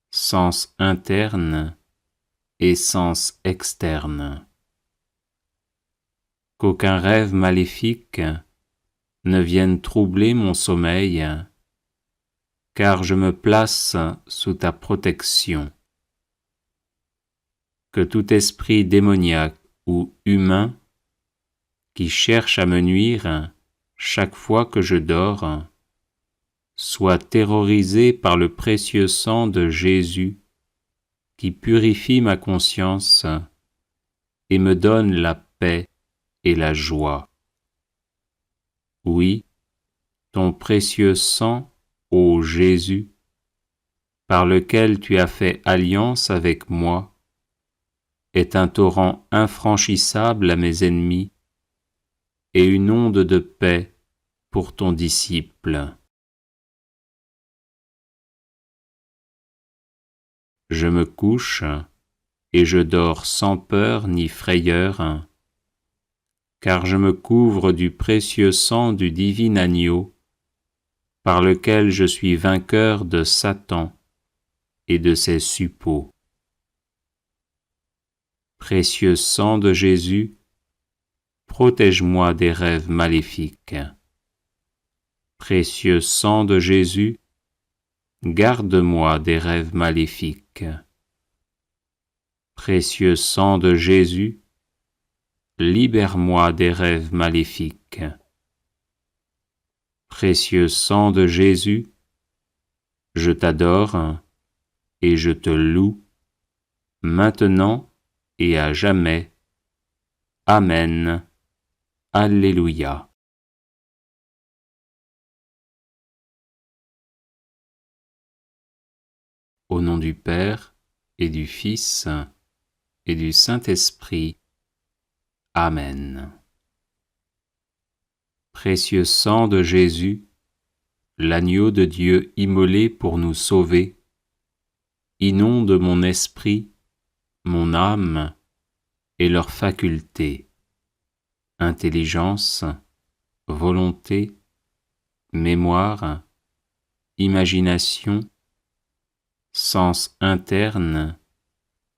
sens interne et sens externe. Qu'aucun rêve maléfique ne vienne troubler mon sommeil, car je me place sous ta protection. Que tout esprit démoniaque ou humain qui cherche à me nuire chaque fois que je dors soit terrorisé par le précieux sang de Jésus qui purifie ma conscience et me donne la paix et la joie. Oui, ton précieux sang, ô Jésus, par lequel tu as fait alliance avec moi, est un torrent infranchissable à mes ennemis et une onde de paix pour ton disciple. Je me couche et je dors sans peur ni frayeur, car je me couvre du précieux sang du divin agneau, par lequel je suis vainqueur de Satan et de ses suppôts. Précieux sang de Jésus, protège-moi des rêves maléfiques. Précieux sang de Jésus, garde-moi des rêves maléfiques. Précieux sang de Jésus, libère-moi des rêves maléfiques. Précieux sang de Jésus, je t'adore et je te loue, maintenant et à jamais. Amen. Alléluia. Au nom du Père et du Fils et du Saint-Esprit. Amen. Précieux sang de Jésus, l'agneau de Dieu immolé pour nous sauver, inonde mon esprit, mon âme et leurs facultés, intelligence, volonté, mémoire, imagination, sens interne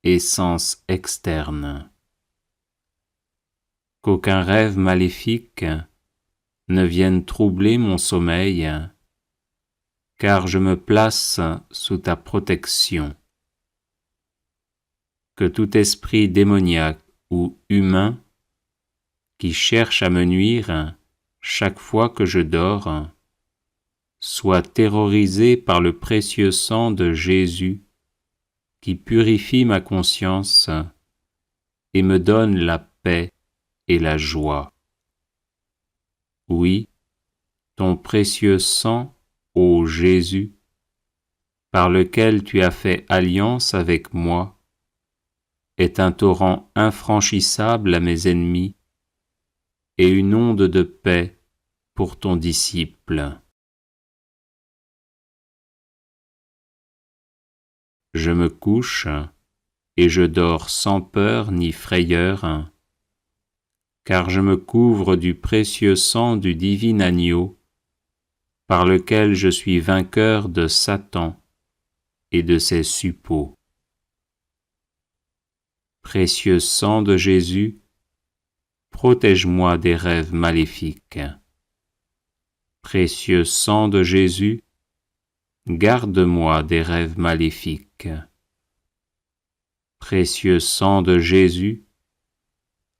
et sens externe. Qu'aucun rêve maléfique ne vienne troubler mon sommeil, car je me place sous ta protection. Que tout esprit démoniaque ou humain qui cherche à me nuire chaque fois que je dors soit terrorisé par le précieux sang de Jésus qui purifie ma conscience et me donne la paix et la joie. Oui, ton précieux sang, ô Jésus, par lequel tu as fait alliance avec moi, est un torrent infranchissable à mes ennemis et une onde de paix pour ton disciple. Je me couche et je dors sans peur ni frayeur, car je me couvre du précieux sang du divin agneau, par lequel je suis vainqueur de Satan et de ses suppôts. Précieux sang de Jésus, protège-moi des rêves maléfiques. Précieux sang de Jésus, garde-moi des rêves maléfiques. Précieux sang de Jésus,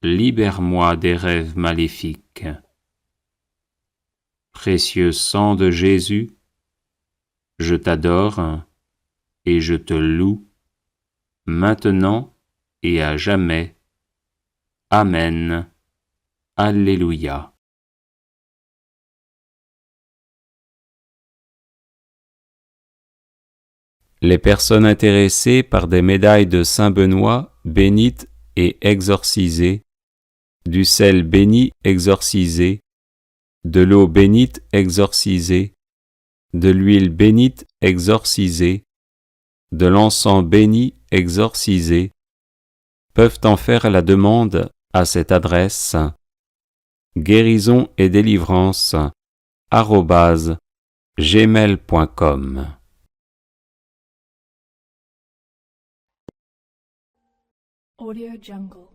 libère-moi des rêves maléfiques. Précieux sang de Jésus, je t'adore et je te loue, maintenant et à jamais. Amen. Alléluia. Les personnes intéressées par des médailles de Saint-Benoît bénites et exorcisées, du sel béni exorcisé, de l'eau bénite exorcisée, de l'huile bénite exorcisée, de l'encens béni exorcisé, peuvent en faire la demande à cette adresse guérisonetdélivrance@gmail.com. Audio Jungle.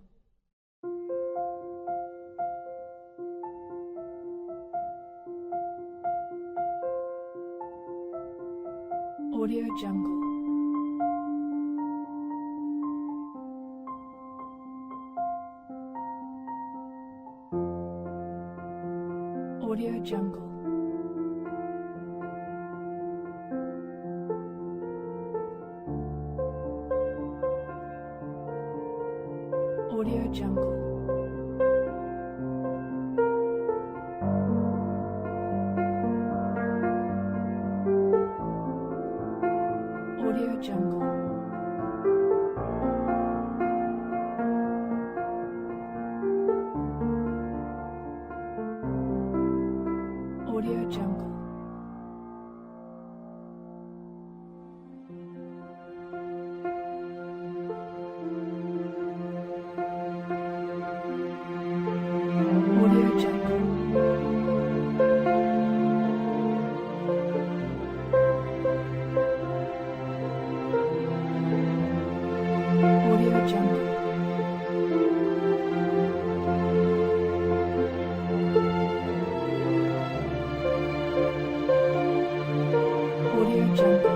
Audio Jungle. Audio Jungle. Audio Jungle. Audio Jungle. Audio Jungle. Audio Jungle. Audio Jungle. Audio Jungle. Audio Jungle. Audio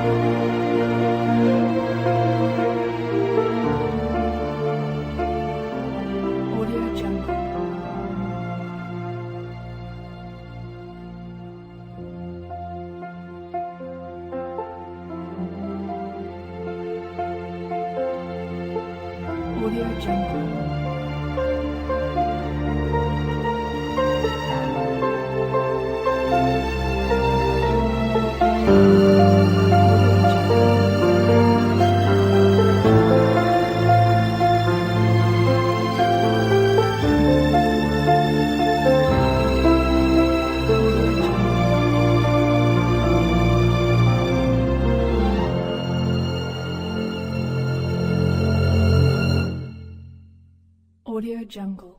Jungle. Audio Jungle. Audio Jungle.